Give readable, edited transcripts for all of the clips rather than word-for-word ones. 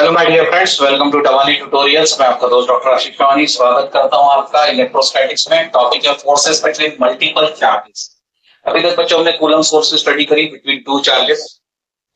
Hello my dear friends, welcome to Tawani tutorials. मैं आपका दोस्त डॉक्टर आशीष टवानी स्वागत करता हूं आपका इलेक्ट्रोस्टैटिक्स में। टॉपिक है फोर्सेस बिटवीन मल्टीपल चार्जेस। अभी तक बच्चों हमने कूलम्ब फोर्स की स्टडी करी between two charges.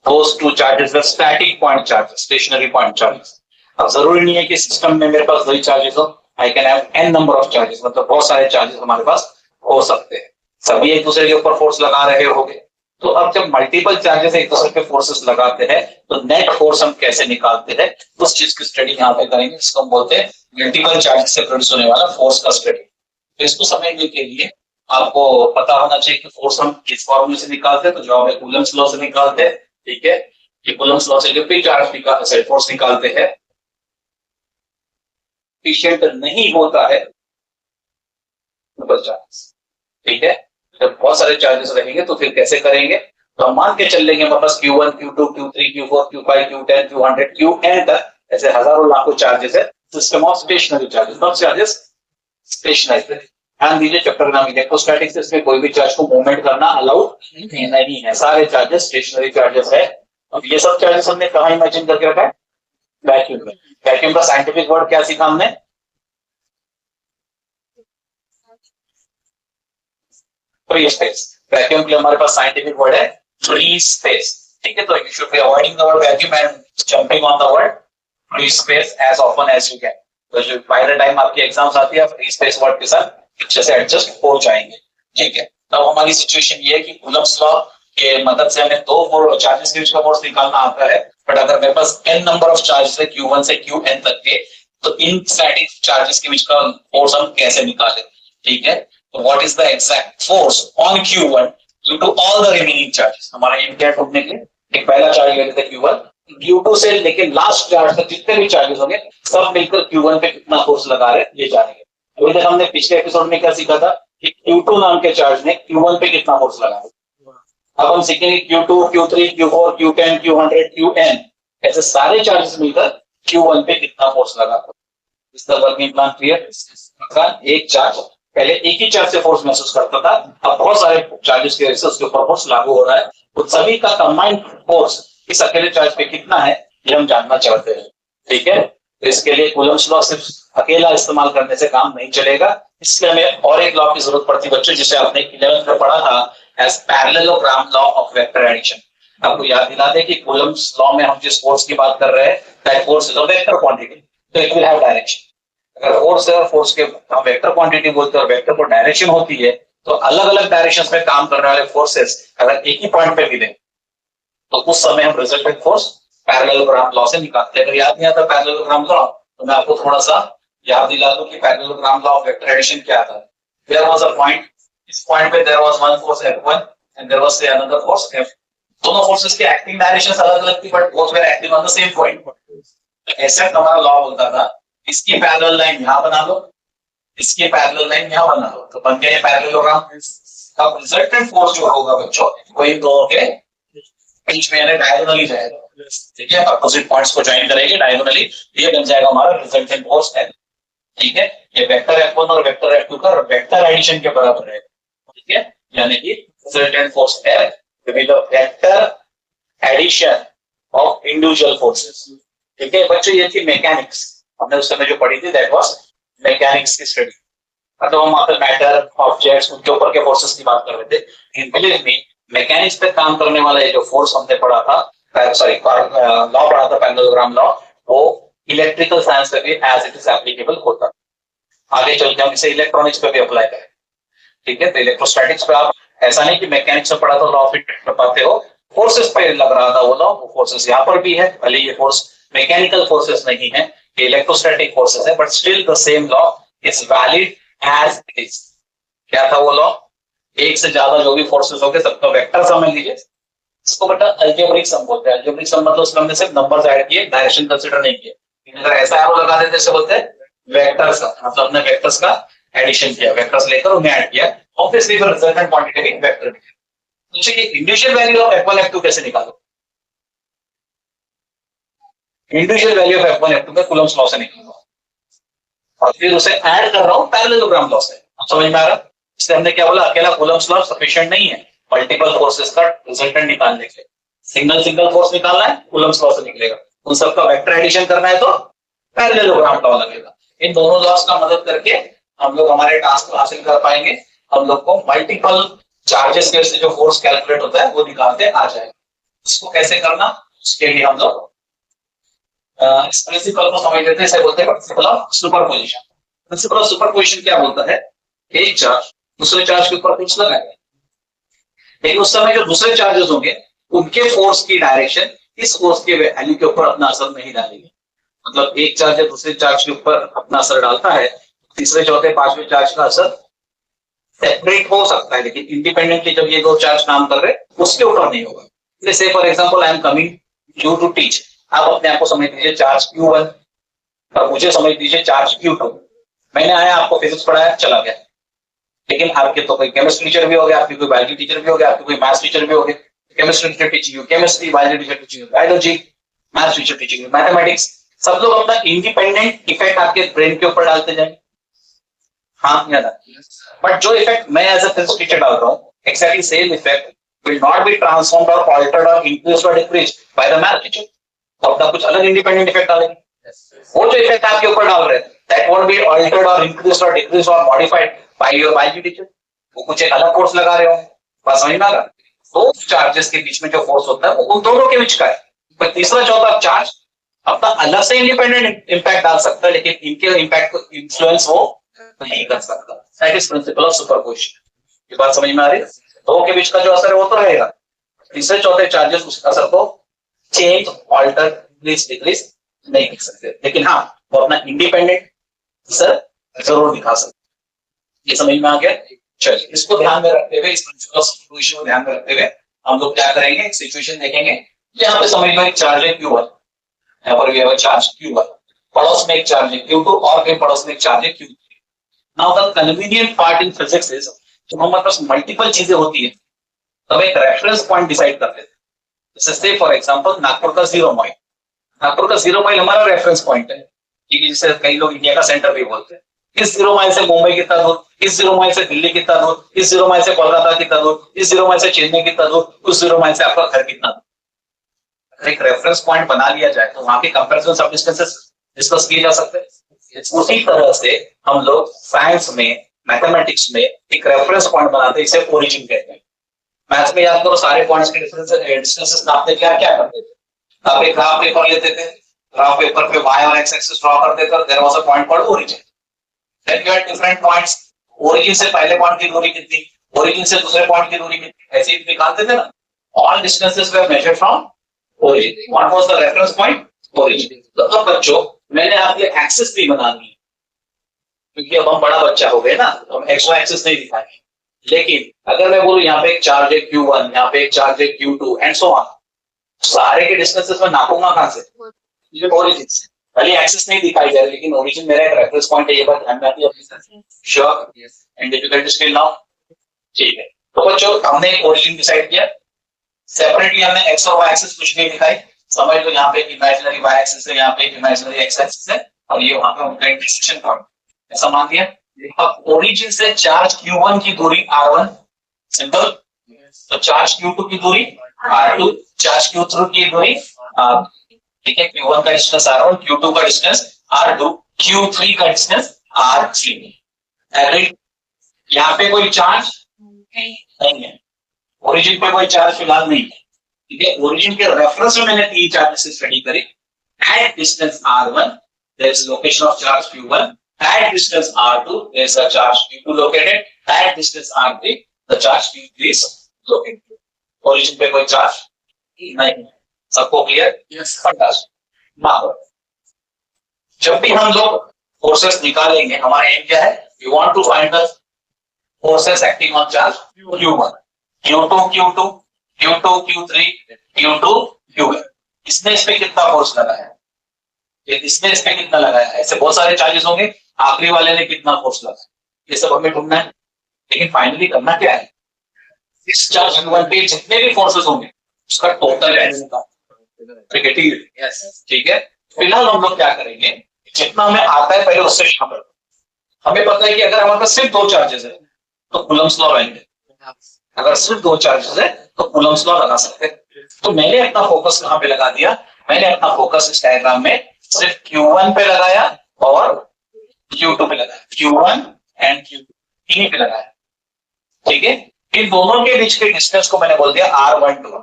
Those two charges the static point charges, stationary point charges. अब जरूरी नहीं है कि सिस्टम में मेरे पास 2 चार्जेस हो। I can have n number of charges, मतलब बहुत सारे चार्जेस हमारे पास हो सकते हैं। सभी एक दूसरे के ऊपर फोर्स लगा रहे होंगे। तो अब जब मल्टीपल चार्जेस एक दूसरे पे फोर्सेस लगाते हैं तो नेट फोर्स हम कैसे निकालते हैं, उस चीज की स्टडी यहाँ पे करेंगे। इसको हम बोलते हैं मल्टीपल चार्जेस से प्रोड्यूस होने वाला फोर्स का स्टडी। तो इसको समझने के लिए आपको पता होना चाहिए कि फोर्स हम किस फॉर्मूले से निकालते हैं। तो जवाब है कूलम्ब्स लॉ से निकालते हैं। ठीक है, कि कूलम्ब्स लॉ से जो भी चार्ज फोर्स निकालते हैं, एफिशिएंट नहीं होता है चार्ज। ठीक है, जब बहुत सारे चार्जेस रहेंगे तो फिर कैसे करेंगे। तो हम मान के चल लेंगे हमारे पास Q1, Q2, Q3, Q4, Q5, Q10, Q100, Qn तक ऐसे हजारों लाखों चार्जेस है। System of stationary charges, not charges, stationary. ध्यान दीजिए, चैप्टर नाम इलेक्ट्रोस्टैटिक्स, इसमें कोई भी चार्ज को मूवमेंट करना अलाउड नहीं है। सारे चार्जेस स्टेशनरी चार्जेस है। अब ये सब चार्जेस हमने कहाँ इमेजिन करके रखा है? वैक्यूम में। वैक्यूम का साइंटिफिक वर्ड क्या सीखा हमने? Free space. वैक्यूम के लिए हमारे पास साइंटिफिक वर्ड है फ्री स्पेस। ठीक है, तो you should be avoiding the word vacuum and jumping on the word free space as often as you can. तो जो बाय द टाइम आपकी एग्जाम्स आती है, फ्री स्पेस वर्ड के साथ अच्छे से एडजस्ट हो जाएंगे। ठीक है, तो हमारी सिचुएशन ये है कि कूलम्ब्स लॉ के मदद से हमें 2 चार्जेस के बीच का फोर्स निकालना आता है। बट अगर मेरे पास n नंबर ऑफ चार्जेस है Q1 से Qn तक के, तो इन स्टैटिक चार्जेस के बीच का फोर्स हम कैसे निकालें? ठीक है, तो what is the exact force on Q1 due to all the remaining charges. हमारा एम क्या ढूंढने के लिए, एक पहला चार्ज लेते थे Q1, Q2 से लेके लास्ट चार्ज तक जितने भी चार्जेस होंगे सब मिलकर Q1 पे कितना फोर्स लगा रहे ये जानेंगे। अभी तक हमने पिछले एपिसोड में क्या सीखा था कि Q2 नाम के चार्ज ने Q1 पे कितना फोर्स लगाया। अब हम सीखेंगे Q2, Q3, Q4, Q10, Q100, Qn, ऐसे सारे चार्जेस मिलकर Q1 पे कितना फोर्स लगा। इस द वर्किंग प्लान क्लियर? एक चार्ज पहले एक ही चार्ज से फोर्स महसूस करता था, अब बहुत सारे चार्जेस की वजह से उसके ऊपर फोर्स लागू हो रहा है। तो सभी का कंबाइंड फोर्स इस अकेले चार्ज पे कितना है ये हम जानना चाहते हैं। ठीक है, तो इसके लिए कूलम्ब्स लॉ सिर्फ अकेला इस्तेमाल करने से काम नहीं चलेगा। इसलिए हमें और एक लॉ की जरूरत पड़ती है बच्चों, जिसे आपने 11th में पढ़ा था as parallelogram law of vector addition. आपको याद दिला दे कि कूलम्ब्स लॉ में हम जिस फोर्स की बात कर रहे हैं, that force is a vector quantity, तो इट विल हैव डायरेक्शन। अगर फोर्स है और फोर्स के हम वेक्टर क्वांटिटी बोलते हैं और वेक्टर को डायरेक्शन होती है, तो अलग अलग डायरेक्शंस में काम करने वाले फोर्सेस अगर एक ही पॉइंट पे मिले तो उस समय हम रिजल्टेंट फोर्स पैरेललोग्राम लॉ से निकालते हैं। अगर याद नहीं आता पैरेललोग्राम लॉ, तो मैं आपको थोड़ा सा याद दिला दूं कि parallelogram law of vector addition क्या था। देयर वाज अ पॉइंट, इस पॉइंट पे there was one force F1 and there was another force F। दोनों फोर्सेस की एक्टिंग डायरेक्शंस अलग अलग थी, but both were acting on the same point. ऐसा हमारा लॉ बोलता था, इसकी पैरेलल लाइन यहां बना लो, इसकी पैरेलल लाइन यहां बना लो, तो बन गया ये पैरेललोग्राम। अब रिजल्टेंट फोर्स जो होगा बच्चों, वही दोनों के बीच में यानी डायगोनली जाएगा। ठीक है, अपोजिट पॉइंट्स को ज्वाइन करेंगे डायगोनली, ये बन जाएगा हमारा रिजल्टेंट फोर्स F। ठीक है, ये वेक्टर F1 और वेक्टर F2 का वेक्टर एडिशन के बराबर है। ठीक है, यानी कि resultant force F will be the vector addition of individual forces। ठीक है बच्चों, ये थी मैकेनिक्स, हमने उस समय जो पढ़ी थी दैट वाज मैकेनिक्स की स्टडी। मतलब हम आपके मैटर ऑब्जेक्ट्स उनके ऊपर के फोर्सेस की बात कर रहे थे। इन बिलीव मी, मैकेनिक्स पे काम करने वाला ये जो फोर्स हमने पढ़ा था, सॉरी लॉ पढ़ा था पैरेललोग्राम लॉ, वो इलेक्ट्रिकल साइंस पे भी एज इट इज एप्लीकेबल होता। आगे चल के हम इसे इलेक्ट्रॉनिक्स पे भी अप्लाई करें। ठीक है, तो इलेक्ट्रोस्टैटिक्स पे आप ऐसा नहीं कि मैकेनिक्स में पढ़ा तो लॉ ऑफ इट पाते हो, फोर्सेस पे लग रहा था वो लॉ, वो फोर्सेस यहाँ पर भी है। भले ये फोर्स मैकेनिकल फोर्सेस नहीं है, ये इलेक्ट्रोस्टैटिक फोर्सेस है, but still the same law is valid as it is. क्या था वो लॉ? एक से ज्यादा जो भी फोर्सेस होंगे सबका वेक्टर समझ लीजिए। इसको बेटा अलजेब्रिक सम बोलते हैं। अलजेब्रिक सम मतलब उसमें हमने सिर्फ नंबर्स ऐड किए, डायरेक्शन कंसीडर नहीं किया। अगर ऐसा एरो लगा देते से बोलते हैं वेक्टर्स का, मतलब हमने वेक्टर्स का एडिशन किया, वेक्टर्स लेकर उन्हें ऐड किया। ऑब्वियसली फिर रिजल्टेंट क्वांटिटी भी वेक्टर निकले। तो चलिए individual value of F1 F2 कैसे निकालो? Individual value of F1 F2 का कूलम्ब्स लॉ से निकालो, और फिर उसे ऐड कर रहा हूं पैरेललोग्राम लॉ से। समझ में आ रहा? इसलिए हमने क्या बोला, अकेला कूलम्ब्स लॉ सफिशिएंट नहीं है मल्टीपल फोर्सेस का रिजल्टेंट निकालने के लिए। सिंगल फोर्स निकालना है, कूलम्ब्स लॉ से निकलेगा। उन सबका वेक्टर एडिशन करना है तो पैरेललोग्राम लॉ लगेगा। इन दोनों लॉस का मदद करके हम लोग हमारे टास्क को हासिल कर पाएंगे। हम लोग को मल्टीपल चार्जेस के से जो फोर्स कैलकुलेट होता है वो निकालते आ जाएगा। उसको कैसे करना, उसके लिए हम लोग इस प्रिंसिपल को समझ लेते हैं। इसे बोलते हैं principle of superposition. Principle of superposition क्या बोलता है, एक चार्ज दूसरे चार्ज के ऊपर फोर्स लगाएगा, लेकिन उस समय जो दूसरे चार्जेस होंगे उनके फोर्स की डायरेक्शन इस फोर्स के वैल्यू के ऊपर अपना असर नहीं डालेगी। मतलब एक चार्ज जब दूसरे चार्ज के ऊपर अपना असर डालता है, तीसरे चौथे पांचवें चार्ज का असर सेपरेट हो सकता है, लेकिन इंडिपेंडेंटली जब ये दो चार्ज काम कर रहे उसके ऊपर नहीं होगा। जैसे for example I am coming you to teach, आप अपने आप को समझ लीजिए चार्ज Q1 और मुझे समझ लीजिए चार्ज Q2। मैंने आया, आपको फिजिक्स पढ़ाया, चला गया, लेकिन आपके तो कोई केमिस्ट्री टीचर भी हो गया, आपकी कोई बायोलॉजी टीचर भी हो गया, आपकी कोई मैथ्स टीचर भी हो गए। Chemistry teacher teaching you chemistry, biology teacher teaching biology, maths teacher teaching mathematics. सब लोग अपना इंडिपेंडेंट इफेक्ट आपके ब्रेन के ऊपर डालते जाएंगे, हाँ या ना। बट जो इफेक्ट मैं एज अ फिजिक्स टीचर डाल रहा हूँ, exactly same effect will not be transformed or altered or increased or decreased by the math teacher। तो अपना कुछ अलग इंडिपेंडेंट इफेक्ट डालेंगे। वो जो इफेक्ट आपके ऊपर डाल रहे हैं that won't be altered or increased or decreased or modified by your biology teacher। वो कुछ एक अलग फोर्स लगा रहे हो, बस समझ में आ रहा है। दो चार्जेस के बीच में जो फोर्स होता है वो उन दोनों के बीच का है। पर तीसरा चौथा चार्ज अपना अलग से इंडिपेंडेंट इंपैक्ट डाल सकता है, लेकिन इनके इंपैक्ट को इन्फ्लुएंस वो नहीं कर सकता। That is principle of superposition. ये बात समझ में आ रही है। दो के बीच का जो असर है वो तो रहेगा, तीसरे चौथे चार्जेस उस असर को चेंज, ऑल्टर, डिक्रीज नहीं कर सकते, लेकिन हाँ वो अपना इंडिपेंडेंट असर जरूर दिखा सकते। ये समझ में आ गया। चलिए इसको ध्यान में रखते हुए, इस प्रिंसिपल ऑफ सुपरपोजिशन को ध्यान में रखते हुए हम लोग क्या करेंगे, एक सिचुएशन देखेंगे। यहाँ पे समझ लो एक चार्ज है Q1, यहाँ पर भी है चार्ज Q1, पड़ोस में एक चार्ज है Q2 और फिर पड़ोस में एक चार्ज है Q3। Now the convenient part in physics is, जब हमारे पास मल्टीपल चीजें होती है तब एक रेफरेंस पॉइंट डिसाइड करते हैं। जैसे से फॉर एग्जांपल नागपुर का 0 माइल, नागपुर का 0 माइल हमारा रेफरेंस पॉइंट है, ठीक है, जिसे कई लोग इंडिया का सेंटर भी बोलते हैं। इस 0 माइल से मुंबई कितना दूर, इस 0 माइल से दिल्ली कितना दूर, इस 0 माइल से कोलकाता कितना दूर, इस 0 माइल से चेन्नई कितना दूर, उस 0 माइल से आपका घर कितना दूर। एक रेफरेंस पॉइंट बना लिया जाए तो वहां के कंपैरिजन सब डिस्टेंसेस डिस्कस किए जा सकते हैं। उसी तरह से हम लोग साइंस में, मैथमेटिक्स में एक रेफरेंस पॉइंट बनाते हैं, इसे ओरिजिन कहते हैं। मैथ्स में याद करो सारे पॉइंट्स के डिस्टेंसेस नापने के लिए क्या करते थे, आप एक ग्राफ पेपर लेते थे, ग्राफ पेपर पे y और x एक्सिस ड्रॉ करते थे, there was a point called origin. Then you had different points, origin से पहले पॉइंट की दूरी कितनी, ओरिजिन से दूसरे पॉइंट की दूरी कितनी, ऐसे ही निकालते थे ना। All distances were measured from origin. What was the reference point, origin. तो अब बच्चों मैंने आपके एक्सिस भी बना दी, क्योंकि अब हम बड़ा बच्चा हो गए ना, तो हम एक्स वाई एक्सिस नहीं दिखाएंगे। लेकिन अगर मैं बोलूं यहाँ पे एक चार्ज है Q1, यहाँ पे एक चार्ज है Q2 एंड सो ऑन, सारे के डिस्टेंसेस में नापूंगा कहां से, ओरिजिन से। पहले एक्सिस नहीं दिखाई जा रही, लेकिन ओरिजिन मेरा एक रेफरेंस पॉइंट है, ये बात ध्यान में आती है। Sure and difficult still now, ठीक है। तो बच्चों हमने एक ओरिजिन डिसाइड किया, सेपरेटली हमने एक्स और वाई एक्सिस कुछ नहीं दिखाई। समझ लो यहाँ पे इमेजिनरी वाई एक्सिस है, यहाँ पे इमेजिनरी एक्स एक्सिस है, और ये वहां पे उनका इंटरसेक्शन पॉइंट ऐसा मान लिया। अब ओरिजिन से चार्ज Q1 की दूरी R1, सिंपल। तो चार्ज Q2 की दूरी R2, चार्ज Q3 की दूरी R, ठीक है। Q1 का डिस्टेंस R1, Q2 का डिस्टेंस R2, Q3 का डिस्टेंस R3। एग्रीड। यहाँ पे कोई चार्ज नहीं है, ओरिजिन पे कोई चार्ज फिलहाल नहीं है, ठीक है। ओरिजिन के रेफरेंस में मैंने तीन चार्जेस स्टडी करी। At distance R1 there is location of charge Q1, at distance R2 there is a charge Q2 located, at distance R3 the charge Q3 is located। Origin पे कोई charge नहीं है, सबको clear? Yes, fantastic. Now जब भी हम लोग forces निकालेंगे, हमारा एम क्या है, we want to find the forces acting on charge Q1, Q2 Q2, Q2 Q3, Q2 Q1। इसने इस पे कितना फोर्स लगाया, इसने इस पे कितना लगाया, ऐसे बहुत सारे चार्जेस होंगे, आखिरी वाले ने कितना फोर्स लगाया, ये सब हमें ढूंढना है। लेकिन फाइनली करना क्या है, इस चार्ज Q1 पे जितने भी फोर्सेस होंगे उसका टोटल ठीक है। फिलहाल हम लोग क्या करेंगे, जितना हमें आता है पहले उससे शामिल। हमें पता है कि अगर हमारे पास सिर्फ दो चार्जेस है तो कूलम्स लॉ रहेंगे, अगर सिर्फ दो चार्जेस है तो कूलम्स लॉ लगा सकते हैं। तो मैंने अपना फोकस कहां पे लगा दिया, मैंने अपना फोकस इस डायग्राम में सिर्फ Q1 पे लगाया और Q2 पे लगाया, Q1 एंड Q3 पे लगाया, ठीक है। इन दोनों के बीच के डिस्टेंस को मैंने बोल दिया R12,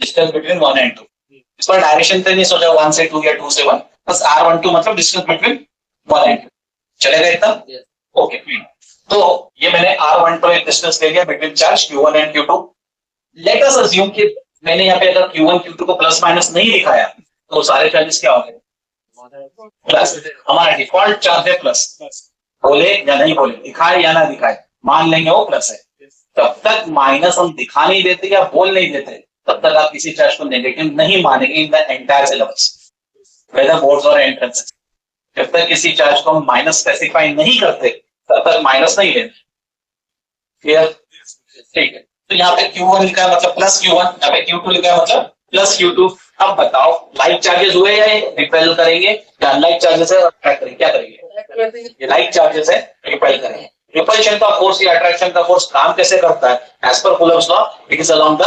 डिस्टेंस बिटवीन 1 एंड 2। इस पर डायरेक्शन पे नहीं सोचा 1 से 2 या 2 से 1, बस R12 मतलब डिस्टेंस बिटवीन 1 एंड 2। चलेगा इतना? ओके। तो ये मैंने R12 एक डिस्टेंस ले लिया between charge Q1 and Q2। Let us assume कि मैंने यहाँ पे अगर Q1 Q2 को प्लस माइनस नहीं दिखाया तो सारे चार्जेस क्या होंगे? प्लस। हमारा डिफॉल्ट चार्ज है प्लस, बोले या नहीं बोले, दिखाए या ना दिखाए, मान लेंगे वो प्लस है। तब तक माइनस हम दिखा नहीं देते या बोल नहीं देते तब तक आप किसी चार्ज को नेगेटिव नहीं मानेंगे in the entire syllabus, whether boards और एंट्रेंस। जब तक किसी चार्ज को हम माइनस स्पेसिफाई नहीं करते तब तक माइनस नहीं लेते। क्लियर? ठीक है। तो यहाँ पे Q1 लिखा है मतलब प्लस Q1, यहाँ पे Q2 लिखा है मतलब प्लस Q2। अब बताओ लाइक चार्जेस हुए या रिपेल करेंगे या अनलाइक चार्जेस है अट्रैक्ट करेंगे? क्या करेंगे? ये लाइक चार्जेस है, रिपेल करेंगे। रिपल्शन का फोर्स या अट्रैक्शन का फोर्स काम कैसे करता है? As per Coulomb's law it is along the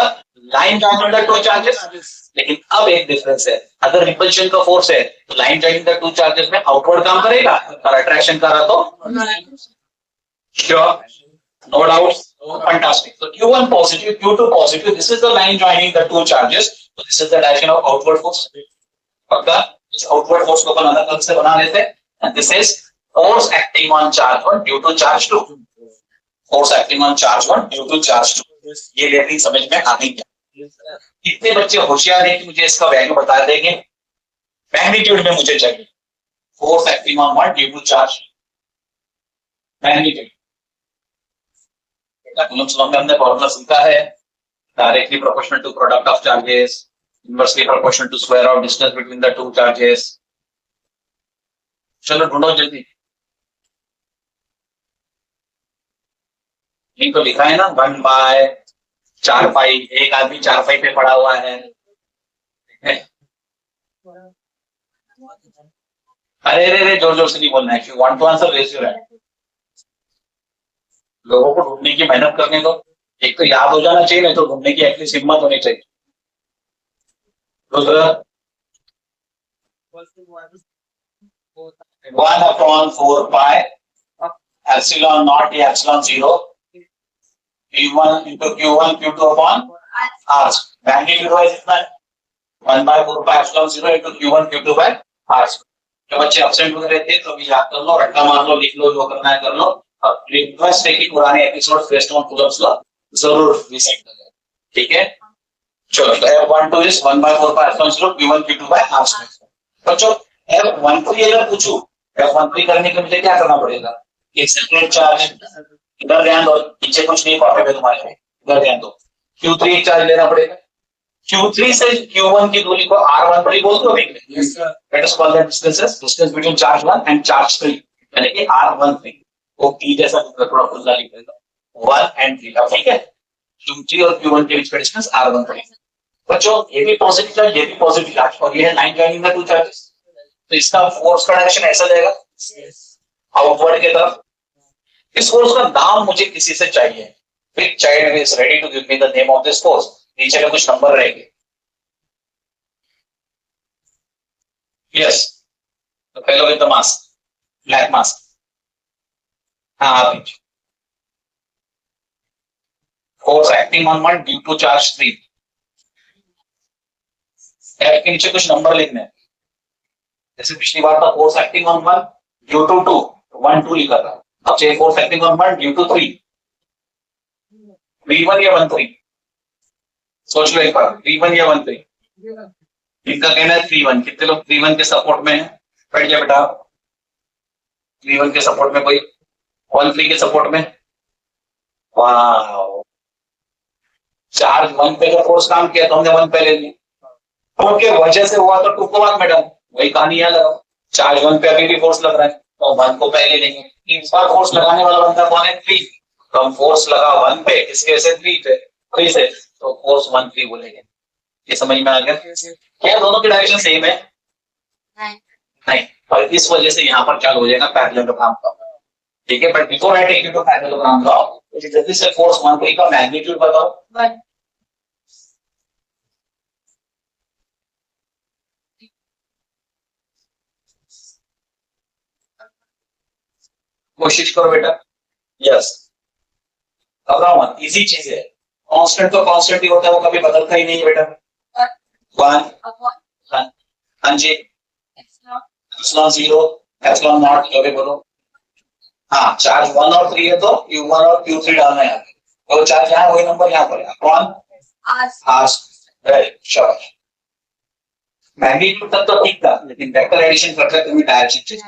line joining the two charges. लेकिन अब एक डिफरेंस है, अगर रिपल्शन का फोर्स है तो line joining the two charges में आउटवर्ड काम करेगा और अट्रैक्शन कर रहा तो sure, no doubt, fantastic. So Q1 positive, Q2 positive. This is the line joining the two charges. So this is the direction of outward force. पक्का? इस outward force को अपन अलग अलग से बना लेते हैं. And this is force acting on charge 1 due to charge 2. Force acting on charge 1 due to charge 2. ये लेवलिंग समझ में आ गई क्या? कितने बच्चे होशियार हैं कि मुझे इसका वैल्यू बता देंगे? मैग्नीट्यूड में मुझे चाहिए. Force acting on 1 due to charge. Magnitude. Coulomb's law में हमने फॉर्मूला सीखा है, directly proportional to product of charges, inversely proportional to square of distance between the two charges. चलो ढूंढो जल्दी। ये तो लिखा है ना 1/4 पाई, एक आदमी 4 पाई पे पड़ा हुआ है। अरे रे रे जोर जोर से नहीं बोलना है। If you want to answer, raise your hand. लोगों को ढूंढने की मेहनत करने दो। एक तो याद हो जाना चाहिए, नहीं तो ढूंढने की एटलीस्ट हिम्मत होनी चाहिए। दूसरा 1/4 पाई एप्सिलॉन नॉट या epsilon 0 Q1 into Q1 Q2 upon R। Magnitude wise इतना 1/4 pi epsilon 0 into Q1 Q2 by R। जो बच्चे एब्सेंट हो रहे थे तो अभी याद कर लो, रट्टा मार लो, लिख लो, जो करना है कर लो। रिक्वेस्ट है कि पुराने episode based on Coulomb's law जरूर विजिट करें, ठीक है। चलो तो F12 is 1/4 pi epsilon 0 Q1 Q2 by R square. बच्चों F13 अगर पूछूं, F13 करने के मुझे क्या करना पड़ेगा? एक सेपरेट चार्ज इधर ध्यान दो, पीछे कुछ नहीं कॉपी पे तुम्हारे, इधर ध्यान दो। Q3 एक चार्ज लेना पड़ेगा। Q3 से Q1 की दूरी को R13 बोल दो। Let us call that distance between charge 1 and charge 3, यानी कि R13 वो P जैसा थोड़ा खुला लिख देता हूं, 1 एंड 3, ठीक है। Q3 और Q1 के बीच का डिस्टेंस R13। बच्चों ये भी पॉजिटिव चार्ज, ये भी पॉजिटिव चार्ज, और ये है line joining the two charges, तो इसका फोर्स का डायरेक्शन ऐसा जाएगा आउटवर्ड की तरफ। इस फोर्स का नाम मुझे किसी से चाहिए। Big child is ready to give me the name of this force. नीचे में कुछ नंबर रहेंगे। Yes, the fellow with the mask, black mask. हाँ, force acting on 1 due to charge 3। F के नीचे कुछ नंबर लिखने, जैसे पिछली बार था force acting on 1 due to 2, 1 2 लिखा था। अब चाहिए force acting on 1 due to 3, 3 1 या 1 3? सोच लो एक बार, 3 1 या 1 3? इनका कहना है 3 1। कितने लोग 3 1 के सपोर्ट में हैं? बैठ जाए बेटा। 3 1 के सपोर्ट में कोई? 1 3 के सपोर्ट में? वाह, चार्ज 1 पे का फोर्स काम किया तो हमने 1 पे ले लिया, तो के वजह से हुआ तो 2 को बाद में डाल, वही कहानी यहाँ लगाओ। चार्ज 1 पे अभी भी फोर्स लग रहा है तो 1 को पहले लेंगे। इस बार फोर्स लगाने वाला बंदा कौन है? 3। तो हम फोर्स लगा 1 पे, किसके से? 3 पे, 3 से, तो फोर्स 1 3 बोलेंगे। ये समझ में आ गया? क्या दोनों की डायरेक्शन सेम है? नहीं, और इस वजह से यहाँ पर चालू हो जाएगा पैरेललोग्राम का, ठीक है। But before I take you to parallelogram का, जल्दी से फोर्स 1 3 का मैग्नीट्यूड बताओ। कोशिश करो बेटा। यस, घबराओ मत, इजी चीज है। कांस्टेंट तो कांस्टेंट ही होता है, वो कभी बदलता ही नहीं है बेटा। 1 हाँ जी, एप्सिलॉन 0 एप्सिलॉन नॉट जो भी बोलो। हाँ, चार्ज 1 और 3 है तो Q1 और Q3 डालना है यहाँ पे, तो चार्ज यहाँ वही नंबर यहाँ पर है अपॉन आर। राइट, शाबाश। मैग्नीट्यूड तक तो ठीक था, लेकिन वेक्टर एडिशन करते हैं तो डायरेक्शन चेंज।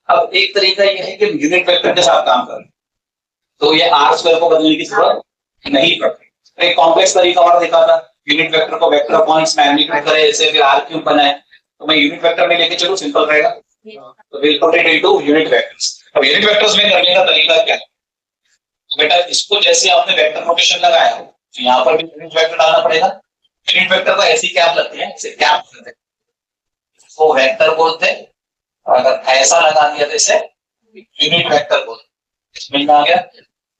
अब एक तरीका ये है कि यूनिट वेक्टर के साथ काम करें, तो ये आर स्क्वायर को बदलने की जरूरत नहीं पड़ती। एक कॉम्प्लेक्स तरीका और देखा था, यूनिट वेक्टर को वेक्टर अपॉन its मैग्नीट्यूड करे, ऐसे फिर आर क्यूब बनाए, तो मैं यूनिट वेक्टर में लेके चलूं, सिंपल रहेगा। तो will put it into unit vectors. अब यूनिट वेक्टर्स में करने का तरीका क्या है बेटा, इसको जैसे आपने वेक्टर नोटेशन लगाया हो तो यहाँ पर भी यूनिट वेक्टर डालना पड़ेगा। यूनिट वेक्टर को ऐसी कैप लगती है, इसे कैप बोलते हैं, इसको वेक्टर बोलते हैं। और अगर ऐसा लगा दिया तो इसे यूनिट वेक्टर बोलते हैं। समझ में आ गया?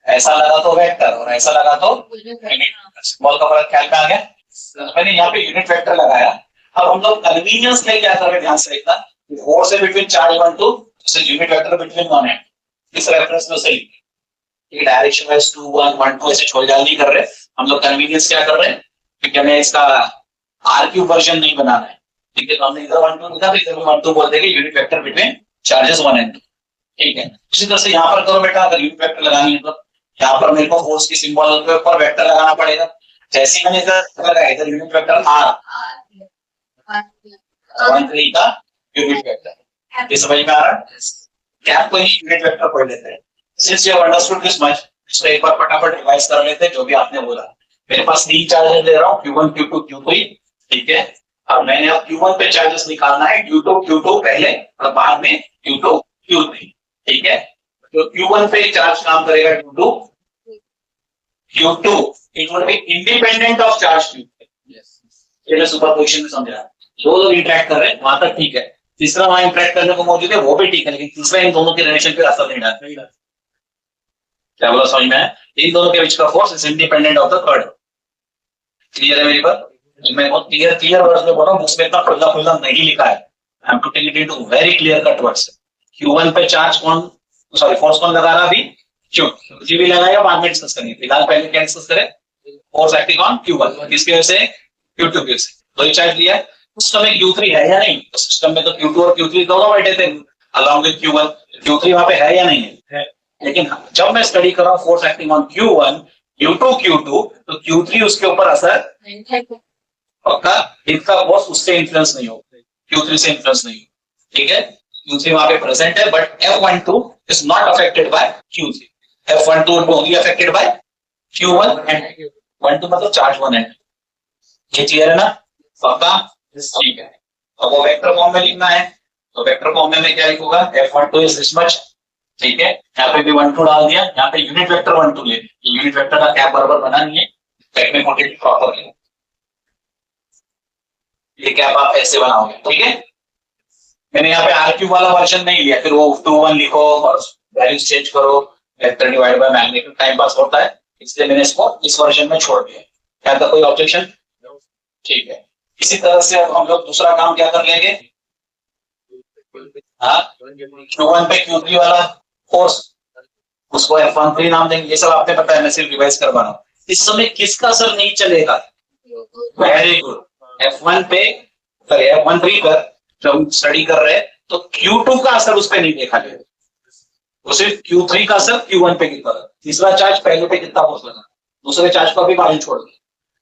ऐसा लगा तो वेक्टर और ऐसा लगा तो यूनिट। स्मॉल का फर्क ख्याल में आ गया? मैंने यहाँ पे यूनिट वेक्टर लगाया। अब हम लोग कन्वीनियंस के लिए क्या कर रहे हैं, ध्यान से देखना, 4 से बिटवीन चार्ज 1 2 से यूनिट वेक्टर बिटवीन 1 एंड, इस रेफरेंस में से ये डायरेक्शन वाइज 2 1 1 2 ऐसे छोलझाल नहीं कर रहे हम लोग। कन्वीनियंस क्या कर रहे हैं, क्योंकि हमें इसका आर क्यूब वर्जन नहीं बनाना है, ठीक है, तो हमने इधर 1 2 लिखा तो इधर भी 1 2 बोल देंगे, unit vector between charges 1 and 2, ठीक है। उसी तरह से यहाँ पर करो बेटा, अगर यूनिट वेक्टर लगानी है तो यहाँ पर मेरे को फोर्स की सिंबल के ऊपर वेक्टर लगाना पड़ेगा। जैसे ही मैंने इधर लगाया, इधर यूनिट वेक्टर आर 1 3 का यूनिट वेक्टर, ये समझ में आ रहा है? कैप को ही यूनिट वेक्टर पढ़ लेते हैं। Since you have understood this much, इसको एक बार फटाफट रिवाइज कर लेते हैं जो भी आपने बोला। मेरे पास 3 चार्जेस ले रहा हूँ, Q1 Q2 Q3, ठीक है। अब मैंने अब Q1 पे चार्जेस निकालना है, Q2 पहले और बाद में Q2 Q3, ठीक है। तो Q1 पे चार्ज काम करेगा Q2 it will be independent of charge Q। ये मैं सुपरपोजिशन में समझा, दो लोग इंटरेक्ट कर रहे हैं वहां तक ठीक है, तीसरा वहां इंटरेक्ट करने को मौजूद है वो भी ठीक है, लेकिन तीसरा इन दोनों के रिलेशन पे असर नहीं डालता। क्या बोला समझ में? इन दोनों के बीच का force is independent of the third. Clear है मेरी बात? मैं बहुत क्लियर वर्ड्स में बोल रहा हूं, उसमें इतना खुला खुला नहीं लिखा है। I am putting it into very clear cut words. Q1 पे चार्ज कौन, सॉरी फोर्स कौन लगा रहा अभी? Q भी लगाएगा, बाद में डिस्कस करेंगे। फिलहाल पहले क्या डिस्कस करें? फोर्स एक्टिंग ऑन Q1, किसकी वजह से? Q2 की वजह से। तो ये चार्ज लिया है, सिस्टम में Q3 है या नहीं? तो सिस्टम में तो Q2 और Q3 दोनों बैठे थे अलॉन्ग विद Q1, Q3 वहां पे है या नहीं है? लेकिन जब मैं स्टडी कर रहा हूँ force acting on Q1 Q2 Q2, तो Q3 उसके ऊपर असर पक्का, इसका फोर्स उससे इन्फ्लुएंस नहीं हो, Q3 से इन्फ्लुएंस नहीं हो, ठीक है। Q3 वहां पे प्रेजेंट है, but F12 is not affected by Q3। F12 only affected by Q1 and 12 मतलब चार्ज 1 एंड। ये क्लियर है ना? पक्का? ठीक है। अब वो वेक्टर फॉर्म में लिखना है, तो वेक्टर फॉर्म में मैं क्या लिखूंगा? F12 इज दिस मच, ठीक है। यहाँ पे भी 1 2 डाल दिया, यहाँ पे यूनिट वेक्टर 1 2 ले, यूनिट वेक्टर का कैप बराबर बना नहीं है, कैप में कोटेड प्रॉपर्ली, ये कैप आप ऐसे बनाओगे, ठीक है। मैंने यहाँ पे आर क्यूब वाला वर्जन नहीं लिया, फिर वो 2 1 लिखो और वैल्यूज चेंज करो, vector divide by magnitude, time pass होता है, इसलिए मैंने इसको इस वर्जन में छोड़ दिया। क्या था कोई ऑब्जेक्शन? ठीक है। इसी तरह से अब हम लोग दूसरा काम क्या कर लेंगे, हाँ, Q1 पे Q3 वाला फोर्स, उसको F13 नाम देंगे। ये सब आपने पता है, मैं सिर्फ रिवाइज करवा रहा हूँ। इस समय किसका असर नहीं चलेगा? Very good. F1 पे, सॉरी F13 पर जब हम स्टडी कर रहे हैं तो Q2 का असर उस पर नहीं देखा जाएगा, तो सिर्फ Q3 का असर Q1 पे कितना, तीसरा चार्ज पहले पे कितना फोर्स लगा, दूसरे चार्ज को भी मालूम छोड़ दिया,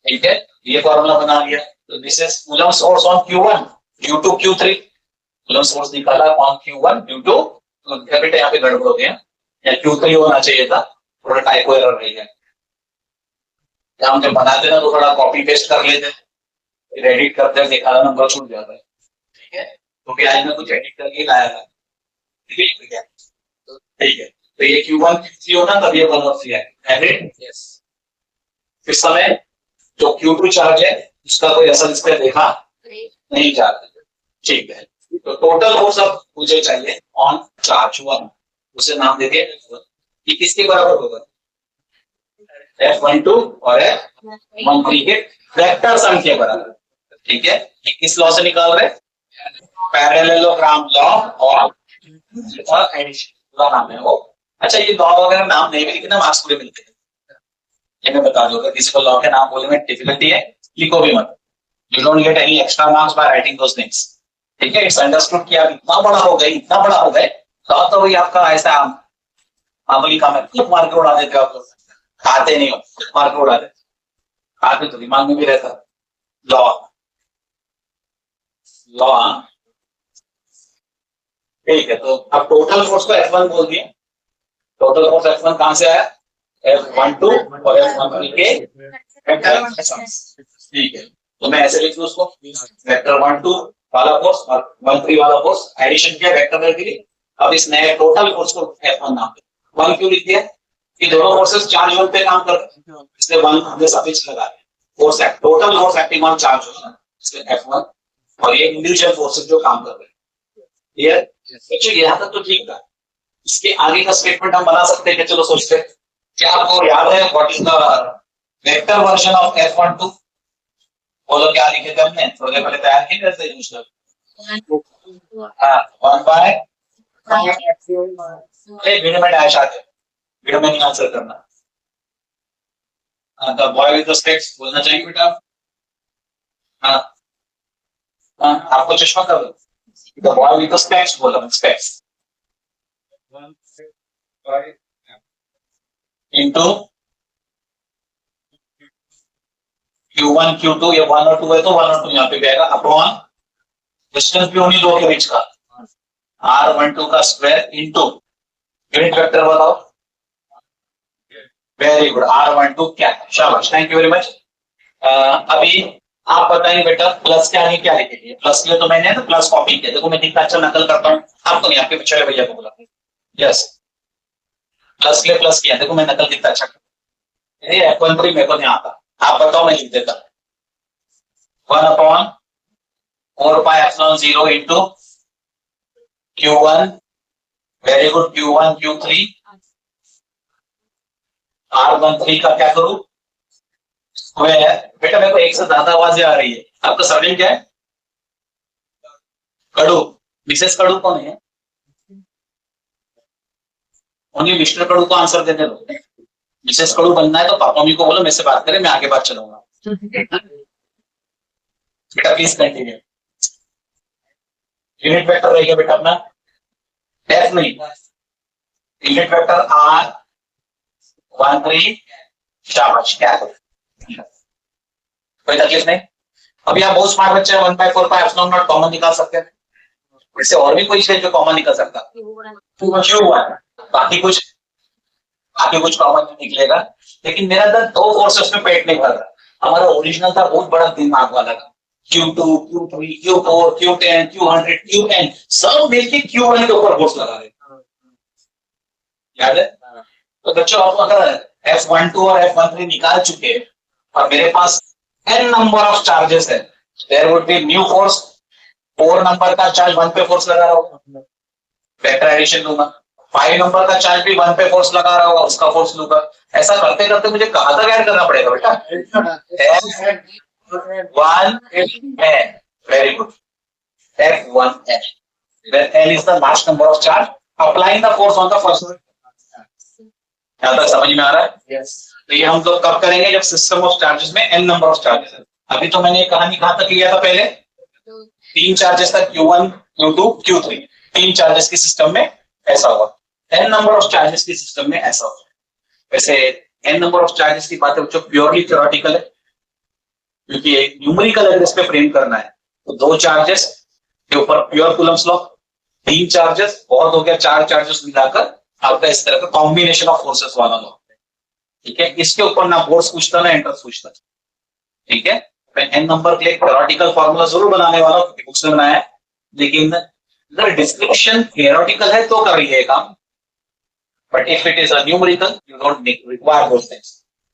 ठीक है। ये फॉर्मूला बना लिया, तो this is coulomb force on Q1 Q2 Q3, coulomb force निकाला ऑन Q1 Q2, तो बेटा यहाँ पे गड़बड़ हो गया, या Q3 होना चाहिए था, थोड़ा टाइपो एरर रह गया। हम जब बनाते ना तो थोड़ा कॉपी पेस्ट कर लेते, एडिट करते हैं, देखा नंबर छूट जाता है, ठीक है। क्योंकि आज मैं कुछ एडिट करके लाया था, ठीक है। तो ये Q1 Q3 होना तब ये 1 है, यस। इस समय जो Q2 चार्ज है उसका कोई असर इस पर देखा नहीं जाता, ठीक है। तो टोटल फोर्स अब मुझे चाहिए ऑन चार्ज 1, उसे नाम दे दिया F1। ये किसके बराबर होगा? F12 और F13 के वेक्टर सम के बराबर, ठीक है। ये किस लॉ से निकाल रहे? पैरेललोग्राम लॉ और एडिशन, पूरा नाम है वो। अच्छा ये लॉ वगैरह नाम नहीं भी लिखे ना मार्क्स पूरे मिलते हैं, ये मैं बता दूं। अगर किसी को लॉ के नाम बोलने में डिफिकल्टी है, लिखो भी मत, you don't get any extra marks by writing those names. ठीक है, इट्स अंडरस्टूड कि आप इतना बड़ा हो गए, इतना बड़ा हो गए, तो वही आपका ऐसा मामूली काम है, खुद मार के उड़ा देते हो आप लोग, खाते नहीं हो, खुद मार के उड़ा देते, खाते तो दिमाग में भी रहता। लॉ, लॉ, ठीक है। तो अब टोटल फोर्स को F1 बोल दिए। टोटल फोर्स F1 कहां से आया? F12 और F13 के वेक्टर। ठीक है, तो मैं ऐसे लिख दूं उसको, वेक्टर 12 वाला फोर्स और 13 वाला फोर्स एडिशन किया वेक्टर के लिए। अब इस नए टोटल फोर्स को F1 नाम दिया। 1 क्यों लिख दिया? कि दोनों फोर्सेस चार्ज वन पे काम कर रहे हैं, इसलिए 1 हमने सफिक्स लगा दिया। Force act, total force acting on charge होगा, इसलिए F1, और ये इंडिविजुअल फोर्सेस जो काम कर रहे हैं। क्लियर? बच्चों यहाँ तक तो ठीक था। इसके आगे का स्टेटमेंट हम बना सकते हैं कि चलो सोचते हैं, क्या आपको याद है what is the vector version of F12? बोलो क्या लिखे थे हमने? थोड़ी देर पहले तैयार किए थे यूजर। हाँ, 1 बाय, वीडियो में डैश आते, वीडियो में नहीं आंसर करना। The boy with the specs बोलना चाहिए बेटा। हाँ, आपको चश्मा कर दो। The boy with the specs बोला, स्पेक्स इंटू Q1 Q2, ये 1 और 2 है तो 1 और 2 यहाँ पे भी आएगा, अपॉन डिस्टेंस भी उन्हीं दो के बीच का R12 का स्क्वायर इंटू यूनिट वेक्टर बताओ। वेरी गुड, R12 क्या है? शाबाश, थैंक यू वेरी मच। अभी आप बताइए बेटा प्लस क्या है, क्या लिखेंगे? प्लस के लिए तो मैंने प्लस कॉपी किया, देखो मैं कितना अच्छा नकल करता हूँ, आपको नहीं, आपके पिछड़े भैया को बोला। यस, प्लस के लिए प्लस किया, देखो मैं नकल कितना अच्छा करता। ये F13 मेरे को नहीं आता, आप बताओ, मैं लिख देता। 1 upon 4 pi epsilon 0 into Q1, very good, Q1 Q3, R13 का क्या करूं? बेटा मेरे को एक से ज्यादा आवाजें आ रही है, आपका सरनेम क्या है? कड़ू। मिसेस कड़ू कौन है? ओनली मिस्टर कड़ू को आंसर देने दो। मिसेस कड़ू बनना है तो पापा मम्मी को बोलो मेरे से बात करें, मैं आगे बात चलूंगा। बेटा प्लीज कंटिन्यू। यूनिट वेक्टर रहेगा बेटा अपना F नहीं, यूनिट वेक्टर R13, शाबाश, क्या है? कोई तकलीफ नहीं। अभी आप बहुत स्मार्ट बच्चे हैं, 1/4 पाई एप्सिलॉन नॉट कॉमन निकाल सकते हैं। इससे और भी कोई चीज जो कॉमन निकल सकता है, बाकी कुछ, बाकी कुछ कॉमन नहीं निकलेगा। लेकिन मेरा था दो फोर्सेस में पेट नहीं भर रहा, हमारा ओरिजिनल था बहुत बड़ा दिमाग वाला था, Q2 Q3 Q4 Q10 Q100 Q10 सब मिलके Q1 के ऊपर फोर्स लगा रहे, याद है? तो बच्चों आप अगर F12 और F13 निकाल चुके हैं और मेरे पास n नंबर ऑफ चार्जेस है, there would be new force. 4 number का चार्ज 1 पे फोर्स लगा रहा होगा, वेक्टर एडिशन लूंगा। 5 नंबर का चार्ज भी 1 पे फोर्स लगा रहा होगा, उसका फोर्स लूंगा। ऐसा करते करते मुझे कहां तक ऐड करना पड़ेगा बेटा? F1 है, वेरी गुड, F1 है, where L is the last number of charge applying the force on the first। यहाँ तक समझ में आ रहा है? yes. तो ये हम लोग कब करेंगे? जब सिस्टम ऑफ चार्जेस में n नंबर ऑफ चार्जेस है। अभी तो मैंने कहानी कहां तक लिया था? पहले 3 चार्जेस था, Q1 Q2 Q3, 3 चार्जेस के सिस्टम में ऐसा हुआ, n नंबर ऑफ चार्जेस के सिस्टम में ऐसा हुआ। वैसे n नंबर ऑफ चार्जेस की बात है बच्चों प्योरली थ्योरेटिकल है, क्योंकि एक न्यूमेरिकल अगर इस पे फ्रेम करना है तो 2 चार्जेस के ऊपर प्योर कूलम्स लॉ, 3 चार्जेस बहुत हो गया, 4 चार्जेस मिलाकर आपका इस तरह का कॉम्बिनेशन ऑफ फोर्सेस वाला लॉ। ठीक है, इसके ऊपर ना फोर्स पूछता ना इंटरेस्ट पूछता। ठीक है, मैं n नंबर के लिए थ्योरेटिकल फॉर्मूला जरूर बनाने वाला हूं, बुक्स में बनाया है, लेकिन अगर डिस्क्रिप्शन थ्योरेटिकल है तो कर रही है काम, but if it is a numerical you don't require those things.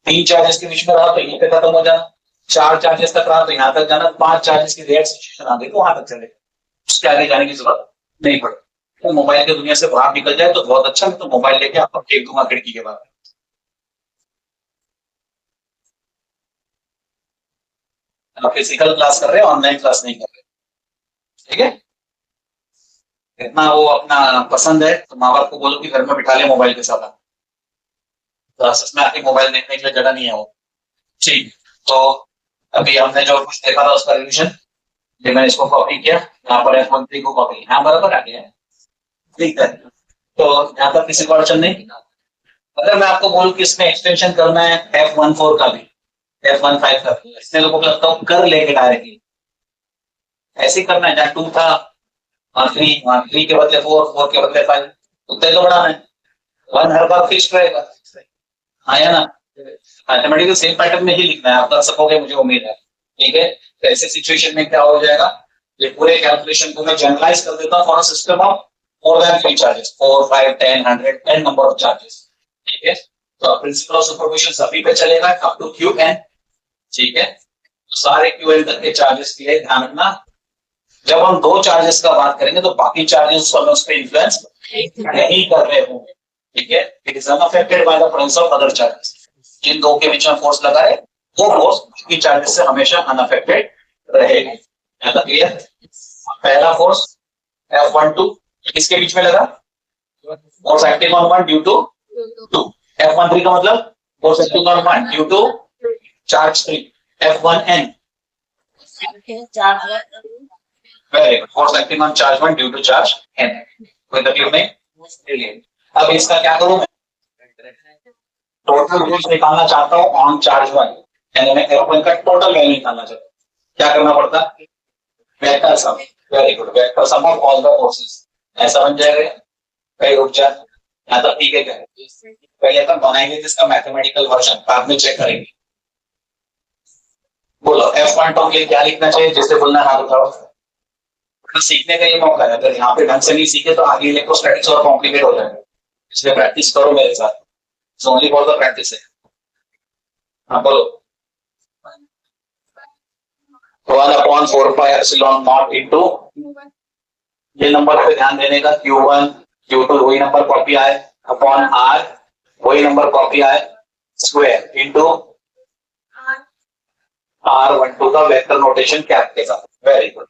3 charges के बीच में रहा तो यहीं पे खत्म हो जाना, 4 चार्जेस तक रहा तो यहां तक जाना, 5 चार्जेस की रेट सिचुएशन आ गई तो वहां तक चलेगा, उसके आगे जाने की जरूरत नहीं पड़ेगी। तो मोबाइल की दुनिया से बाहर निकल जाए तो बहुत अच्छा, मैं तो मोबाइल लेके आपको फेंक दूंगा खिड़की के बाहर। आप फिजिकल क्लास कर रहे हैं, ऑनलाइन क्लास नहीं कर रहे, ठीक है? इतना वो अपना पसंद है तो माँ बाप को बोलो कि घर में बिठा ले मोबाइल के साथ, क्लासेस में आके मोबाइल देखने के लिए जगह नहीं है वो। ठीक, तो अभी हमने जो कुछ देखा था उसका रिविजन, ये मैंने इसको कॉपी किया, यहाँ पर F13 को कॉपी, यहाँ बराबर आ गया है। ठीक है, तो यहाँ पर किसी को अड़चन नहीं। अगर मैं आपको बोलूं कि इसमें एक्सटेंशन करना है F14 का भी, F15 का भी, इसमें लोगों को लगता है कर लेंगे डायरेक्टली, ऐसे ही करना है, जहाँ 2 था वहाँ 3 के बदले 4, 4 के बदले 5, उतने तो बढ़ाना है, 1 हर बार फिक्स रहेगा। हाँ या ना, मैथमेटिकल सेम पैटर्न में ही लिखना है, आप कर सकोगे मुझे उम्मीद है। ठीक है, तो ऐसे सिचुएशन में क्या हो जाएगा, ये पूरे कैलकुलेशन को मैं जनरलाइज कर देता हूँ for a system of more than 3 charges, 4, 5, 10, 100, 10 number of charges. ठीक है, तो प्रिंसिपल ऑफ सुपरपोजिशन सभी पे चलेगा अप टू क्यू एन। ठीक है, तो सारे क्यू एन तक के चार्जेस के लिए ध्यान रखना, जब हम 2 चार्जेस का बात करेंगे तो बाकी चार्जेस उस पर इन्फ्लुएंस नहीं कर रहे होंगे। ठीक है, it is unaffected by the presence of other charges. जिन 2 के बीच में फोर्स लगा है वो फोर्स बाकी चार्जेस से हमेशा अनअफेक्टेड रहेगा। है ना क्लियर? पहला फोर्स F12 किसके बीच में लगा, force acting on one due to 2। F13 का मतलब force acting on one due to charge 3। F1n very good, force acting on charge 1 due to charge n। कोई तकलीफ नहीं। अब इसका क्या करूं, टोटल वोल्टेज निकालना चाहता हूं ऑन चार्ज 1, यानी मैं F1 का टोटल वैल्यू निकालना चाहता हूं, क्या करना पड़ता, vector sum. Very good, vector sum of all the forces, ऐसा बन जाएगा। कई रुक जा, यहाँ तक ठीक है क्या, पहले तक बनाएंगे जिसका मैथमेटिकल वर्जन, बाद में चेक करेंगे। बोलो F12 के लिए क्या लिखना चाहिए, जिससे बोलना हाथ उठाओ। तो सीखने का ये मौका है, अगर यहाँ पे ढंग से नहीं सीखे तो आगे इलेक्ट्रोस्टैटिक्स और कॉम्प्लिकेट हो जाएगा, इसलिए प्रैक्टिस करो मेरे साथ, ओनली फॉर द प्रैक्टिस है। हाँ बोलो, 1/4πε0 इंटू, ये नंबर पे ध्यान देने का, Q1 Q2 वही नंबर कॉपी आए, अपॉन R वही नंबर कॉपी आए, स्क्वायर इंटू R12 का वेक्टर नोटेशन कैप के साथ। Very good.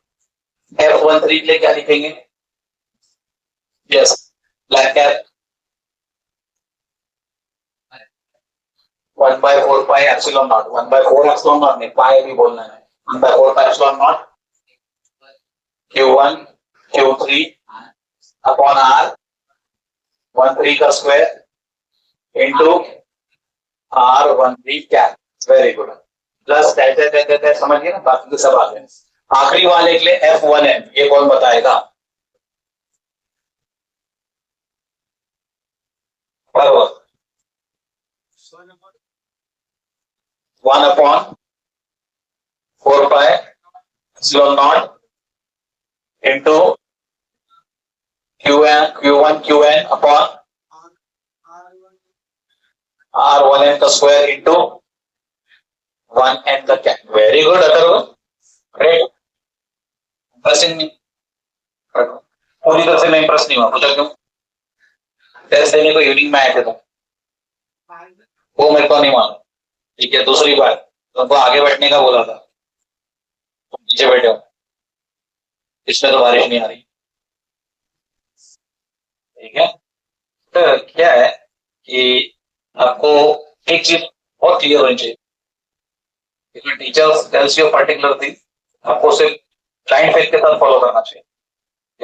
F13 के लिए क्या लिखेंगे, यस ब्लैक कैप 1/4πε0, 1/4ε0 नहीं, पाई भी बोलना है, 1/4πε0 Q1 Q3 अपॉन R13 का square into R13 cap. Very good, plus समझ गए ना, बाकी तो सब आ गए। आखिरी वाले के लिए F1n, ये कौन बताएगा, बराबर 1/4πε0 into Q1 QN upon R1n का स्क्वायर इंटू 1n का cap. Very good Atharva, great. Impressing नहीं, पूरी तरह से मैं इंप्रेस नहीं हुआ, पूछा क्यों, टेस्ट देने को इवनिंग में आए थे तुम, वो मेरे को नहीं मालूम। ठीक है, दूसरी बात तुमको आगे बैठने का बोला था, तुम पीछे बैठे हो, इसमें तो बारिश नहीं आ रही। ठीक है, तो क्या है कि आपको एक चीज बहुत क्लियर होनी चाहिए, teacher tells you particular thing, आपको सिर्फ ब्लाइंड फेथ के साथ फॉलो करना चाहिए।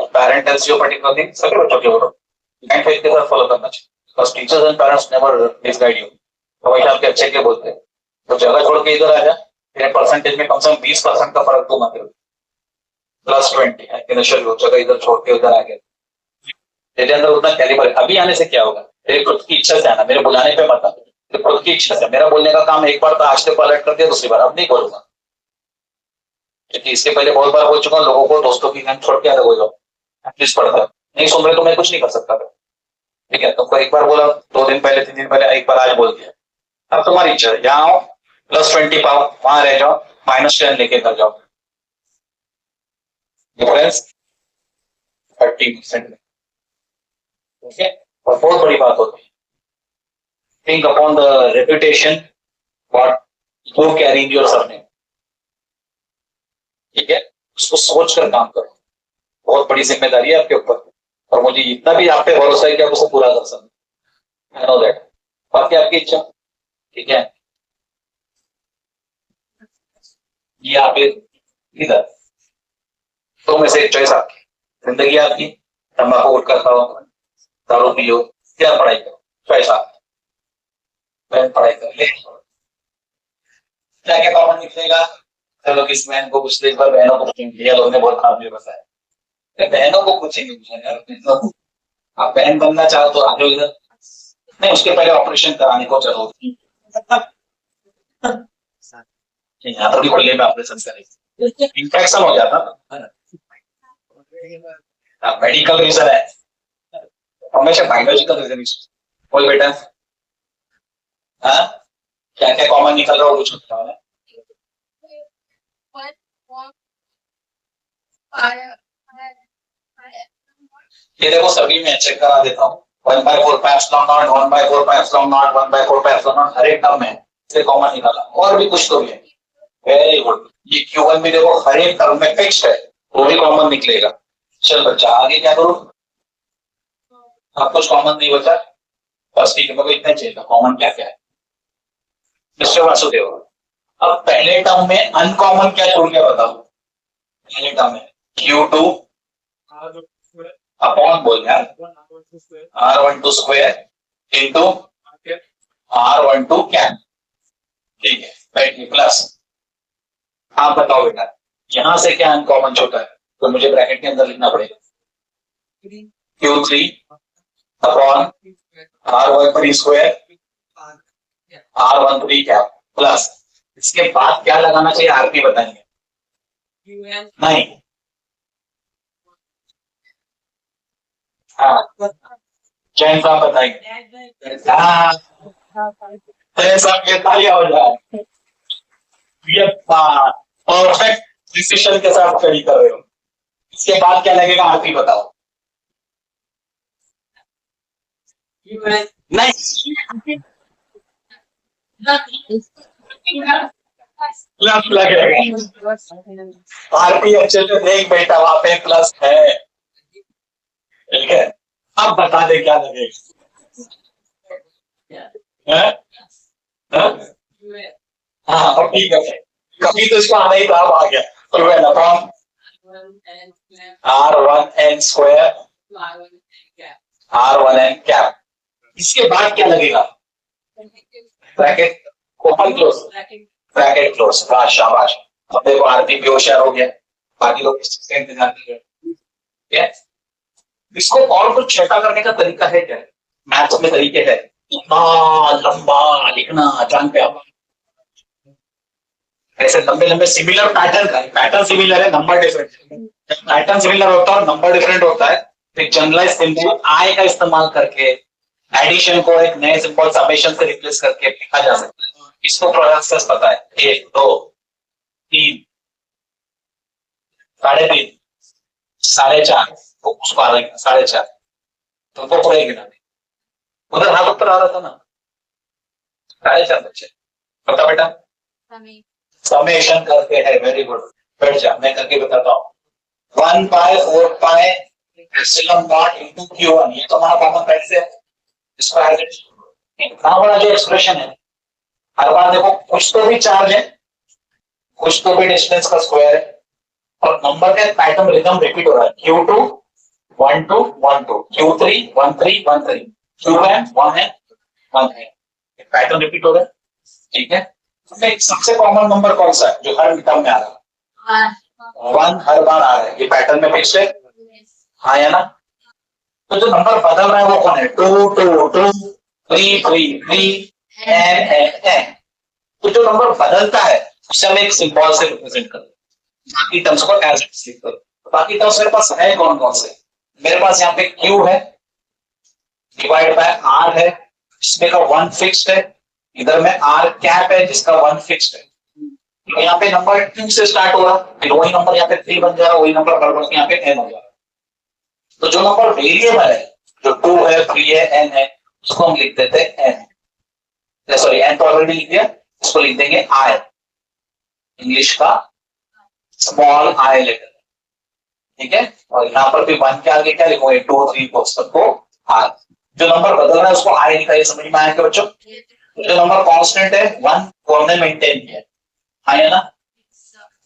Parent tells you particular thing, सभी बच्चों के बोलो ब्लाइंड फेथ के साथ फॉलो करना चाहिए, because teachers and parents never misguide you, हमेशा आपके अच्छे के बोलते हैं। तो जगह छोड़ के इधर आ जा, तेरे परसेंटेज में कम से कम 20% का फर्क तो मत +20 है, इनिशियल जगह इधर छोड़ के उधर आ गया, तेरे अंदर उतना कैलिबर है। अभी आने से क्या होगा, तेरे खुद की इच्छा से आना, मेरे बुलाने पे मत आना, तेरे खुद की इच्छा से। मेरा बोलने का काम एक बार था, आज से पलट कर दिया, दूसरी बार अब नहीं बोलूंगा, क्योंकि इसके पहले बहुत बार बोल चुका हूं, लोगों को दोस्तों की गैंग छोड़ के अलग हो जाओ, एटलीस्ट पढ़ता नहीं सुन रहे तो मैं कुछ नहीं कर सकता। ठीक है, तुमको एक बार बोला, 2 दिन पहले 3 दिन पहले, एक बार आज बोल दिया, अब तुम्हारी इच्छा है, यहाँ आओ +20 पाओ, वहां रह जाओ -10 लेके कर जाओ, डिफरेंस 30%। ओके, और बहुत बड़ी बात होती है, think upon the reputation what you carry in your surname. ठीक है, उसको सोच कर काम करो, बहुत बड़ी जिम्मेदारी है आपके ऊपर। और मुझे इतना भी आप पे भरोसा है कि आप उसे पूरा कर सकते। I know that. बाकी आपकी इच्छा। ठीक है, ये आप इधर तो में से एक चॉइस आपकी, जिंदगी आपकी, तंबाकू उठ करता हो, दारू पियो या पढ़ाई करो, चॉइस आपकी। मैं पढ़ाई कर ले, क्या क्या कॉमन निकलेगा? चलो किस बहन को पूछ ले, एक बार बहनों को पूछेंगे, लोगों ने बहुत काम भी बताया। बहनों को पूछेंगे यार, बहनों को। आप बहन बनना चाहो तो आ जाओ इधर। नहीं, उसके पहले ऑपरेशन कराने को चलो। यहाँ पर भी खुले में ऑपरेशन करेंगे, इन्फेक्शन हो जाता ना, मेडिकल रीजन है, हमेशा बायोलॉजिकल रीजन। बोल बेटा, हाँ क्या क्या कॉमन निकल रहा हो कुछ बताओ ना। ये देखो सभी में चेक करा देता हूँ। 1/4 पैप्सिलॉन नॉट, 1/4 पैप्सिलॉन नॉट, 1/4 पैप्सिलॉन नॉट, हर एक टर्म में से कॉमन निकाला। और भी कुछ तो भी है। Very good. ये Q1 भी देखो हर एक टर्म में फिक्स्ड है, वो भी कॉमन निकलेगा। चल बच्चा आगे क्या करूं? आप कुछ कॉमन नहीं बचा, बस ठीक है, मेरे को इतना चाहिए था कॉमन क्या क्या है। मिस्टर वासुदेव, अब पहले टर्म में अनकॉमन क्या छोड़ गया बताओ? पहले टर्म में Q2 अपॉन बोल यार R12 स्क्वायर इंटू R12 क्या, ठीक है बैठिए प्लस। आप बताओ बेटा यहां से क्या अनकॉमन छोटा है, तो मुझे ब्रैकेट के अंदर लिखना पड़ेगा Q3 upon R13 square R13 क्या प्लस, इसके बाद क्या लगाना चाहिए आरपी बताएंगे? नहीं, हाँ जैन साहब बताएंगे। हाँ सब ये तालियां हो जाए, ये परफेक्ट डिसीजन के साथ खड़ी कर रहे हो। इसके बाद क्या लगेगा आरपी बताओ? नहीं प्लस लगेगा, आरपी अच्छे से देख बेटा वहां पे प्लस है, ठीक है। अब बता दे क्या लगेगा? है? हाँ अब ठीक है, कभी तो इसको आना ही था, अब आ गया। Q1 upon R1n square R1n cap. इसके बाद क्या लगेगा? Bracket open close, bracket close, शाबाश। अब देखो आरपी भी होशियार हो गया, बाकी लोग इसका इंतजार कर रहे हैं। इसको और कुछ छोटा करने का तरीका है क्या? मैथ्स में तरीके है, इतना लंबा लिखना जान पे आप, ऐसे लंबे लंबे सिमिलर पैटर्न का, पैटर्न सिमिलर है नंबर डिफरेंट। जब पैटर्न सिमिलर होता है और नंबर डिफरेंट होता है तो एक जनरलाइज सिंबल आई का इस्तेमाल करके एडिशन को एक नए सिंबल समेशन से रिप्लेस करके लिखा जा सकता है। इसको प्रोसेस पता है, 1 2 3 3.5 4.5, तो उसको आ रहा 4.5, तुमको पड़ेगी ना, उधर हाथ ऊपर आ रहा था ना, 4.5 बच्चे पता बेटा समेशन करके है। वेरी गुड, बैठ जा मैं करके बताता हूँ। 1/4 pi epsilon not into Q1, ये तो हमारा कॉमन पैटर्न है। इसका इतना बड़ा जो एक्सप्रेशन है, हर बार देखो कुछ तो भी चार्ज है, कुछ तो भी डिस्टेंस का स्क्वायर है, और नंबर का पैटर्न रिदम रिपीट हो रहा है। Q2 1 2 1 2, Q3 1 3 1 3, Q1 1 है 1 है, पैटर्न रिपीट हो रहा है, ठीक है। सबसे कॉमन नंबर कौन सा है जो हर टर्म में आ रहा है? 1 हर बार आ रहा है, ये पैटर्न में फिक्स है, हाँ या ना? तो जो नंबर बदल रहा है वो कौन है? 2 2 2 3 3 3 n। तो जो नंबर बदलता है उसे हम एक सिंबल से रिप्रेजेंट करते हैं, बाकी टर्म्स को एज इट लिख करो। बाकी टर्म्स मेरे पास है कौन कौन से? मेरे पास यहाँ पे Q है डिवाइड बाय R है, इसमें का 1 फिक्स्ड है, इधर में R कैप है जिसका 1 फिक्स्ड है। तो यहाँ पे नंबर 2 से स्टार्ट हो रहा, फिर वही नंबर यहाँ पे 3 बन जा रहा, वही नंबर बढ़ के यहाँ पे n हो जा रहा। तो जो नंबर वेरिएबल है, जो 2 है 3 है n है, उसको हम लिख देते हैं n, सॉरी n तो ऑलरेडी लिख दिया, इसको लिख देंगे I, इंग्लिश का स्मॉल I लेटर, ठीक है, और यहाँ पर भी 1 के आगे क्या लिखोगे, 2 3 4 सबको आर। जो नंबर बदल रहा है उसको आई लिखा, ये समझ में आया क्या बच्चों? जो नंबर कांस्टेंट है 1 वो हमने मेंटेन किया, हाँ है ना?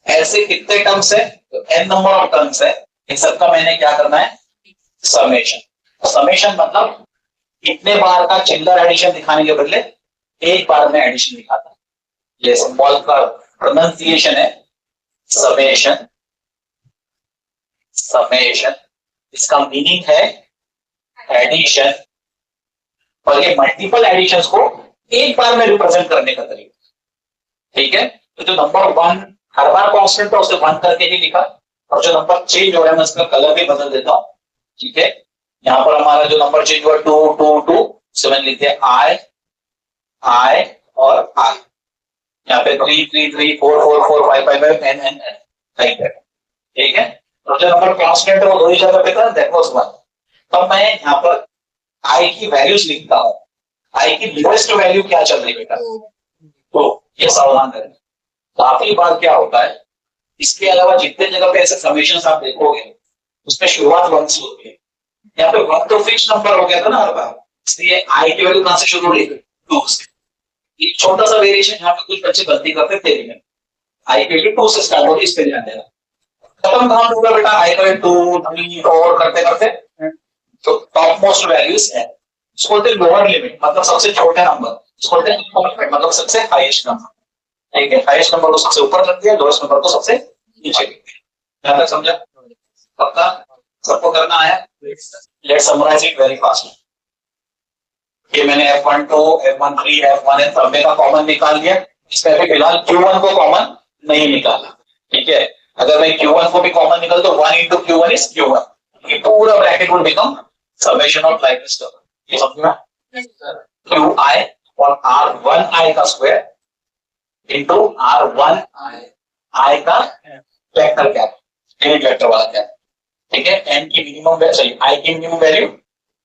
ऐसे कितने टर्म्स है, तो n नंबर ऑफ टर्म्स है, इन सबका मैंने क्या करना है, समेशन। समेशन मतलब इतने बार का चिल्लर एडिशन दिखाने के बदले एक बार में एडिशन दिखाता है, ये सिंबल का प्रोनाउंसिएशन है समेशन। समेशन इसका मीनिंग है एडिशन, और ये मल्टीपल एडिशंस को एक बार में रिप्रेजेंट करने का तरीका, ठीक है? तो जो नंबर 1 हर बार कांस्टेंट था उसे 1 करके ही लिखा, और जो नंबर चेंज हो रहा है मैं उसका कलर भी बदल देता हूं, ठीक है? यहाँ पर हमारा जो नंबर चेंज हुआ 2 2 2, उसे मैंने लिख दिया आई आई और आई। यहाँ पे 3 3 3 4 4 4 5 5 5 n n n, ठीक है? तो जो नंबर कांस्टेंट है वो दो ही जगह पे था, दैट वाज 1। तो मैं यहाँ पर आई की वैल्यूज लिखता हूँ, आई की लोएस्ट वैल्यू क्या चल रही बेटा, तो ये सावधान करें। काफी बार क्या होता है, इसके अलावा जितने जगह पे ऐसे समेशंस आप देखोगे उसमें शुरुआत 1 से होती है, यहाँ पे 1 तो फिक्स नंबर हो गया था ना हर बार, इसलिए आई की वैल्यू कहां से शुरू हुई, 2 से। एक छोटा सा वेरिएशन यहाँ पे कुछ बच्चे गलती करते थे, में आई की वैल्यू 2 से स्टार्ट होती है, इस पे ध्यान देना। खत्म कहां होगा बेटा, आई का 2 3 और करते करते तो टॉप मोस्ट वैल्यूज है, इसको बोलते हैं लोअर लिमिट, मतलब सबसे छोटे नंबर, इसको बोलते हैं मतलब सबसे हाईएस्ट नंबर, ठीक है? हाईएस्ट नंबर को सबसे ऊपर रख दिया, लोएस्ट नंबर को सबसे नीचे रख दिया। यहां तक समझा? पक्का सबको करना है? Let's summarise it very fast. ये मैंने F12 F13 F1 सब में का कॉमन निकाल दिया, इसमें भी फिलहाल Q1 को कॉमन नहीं निकाला, ठीक है? अगर मैं Q1 को भी कॉमन निकाल तो 1 into Q1 is Q1, ये पूरा bracket will become summation of like this, ये समझ में? Qi और R1i का स्क्वायर into R1i का वेक्टर क्या है, यूनिट वेक्टर वाला क्या है, ठीक है? n की मिनिमम वैल्यू, सॉरी i की मिनिमम वैल्यू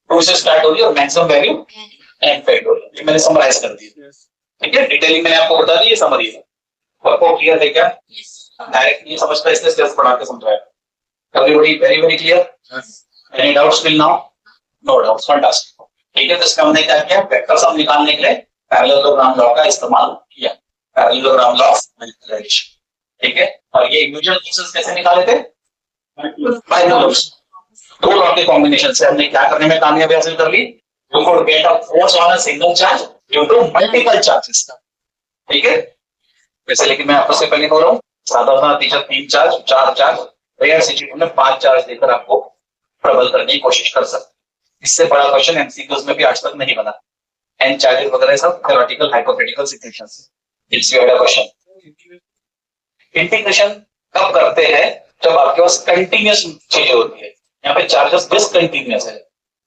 2 से स्टार्ट होगी और मैक्सिमम वैल्यू n पे होगी, ये मैंने समराइज कर दिया, ठीक है? डिटेलिंग मैंने आपको बता दी, ये समरी है, आपको क्लियर है क्या? डायरेक्ट नहीं समझता इसलिए स्टेप्स पढ़ा के समझाया। Everybody very very clear? Any doubts till now? No doubts, fantastic, ठीक है? तो इसका हमने क्या किया, वेक्टर सम निकालने के लिए पैरेललोग्राम लॉ का इस्तेमाल किया, पैरेललोग्राम लॉ ऑफ मल्टीप्लिकेशन, ठीक है? और ये इंडिविजुअल केसेस कैसे निकाले थे, बाइनोमियल्स, दो लॉ के कॉम्बिनेशन से हमने क्या करने में कामयाबी हासिल कर ली, we could get a force on a single charge due to multiple charges, ठीक है? वैसे लेकिन मैं आपसे पहले बोल रहा हूँ, साधारण teacher 3 charge 4 charge, rare situation में 5 चार्ज देकर आपको प्रबल करने की कोशिश कर सकते, इससे बड़ा क्वेश्चन एमसीक्यूज में भी आज तक नहीं बना, एन चार्जेस वगैरह सब theoretical hypothetical situations. It's your question. Integration कब करते हैं, जब आपके पास कंटीन्यूअस चीजें होती है, यहाँ पे चार्जेस डिसकंटीन्यूअस है,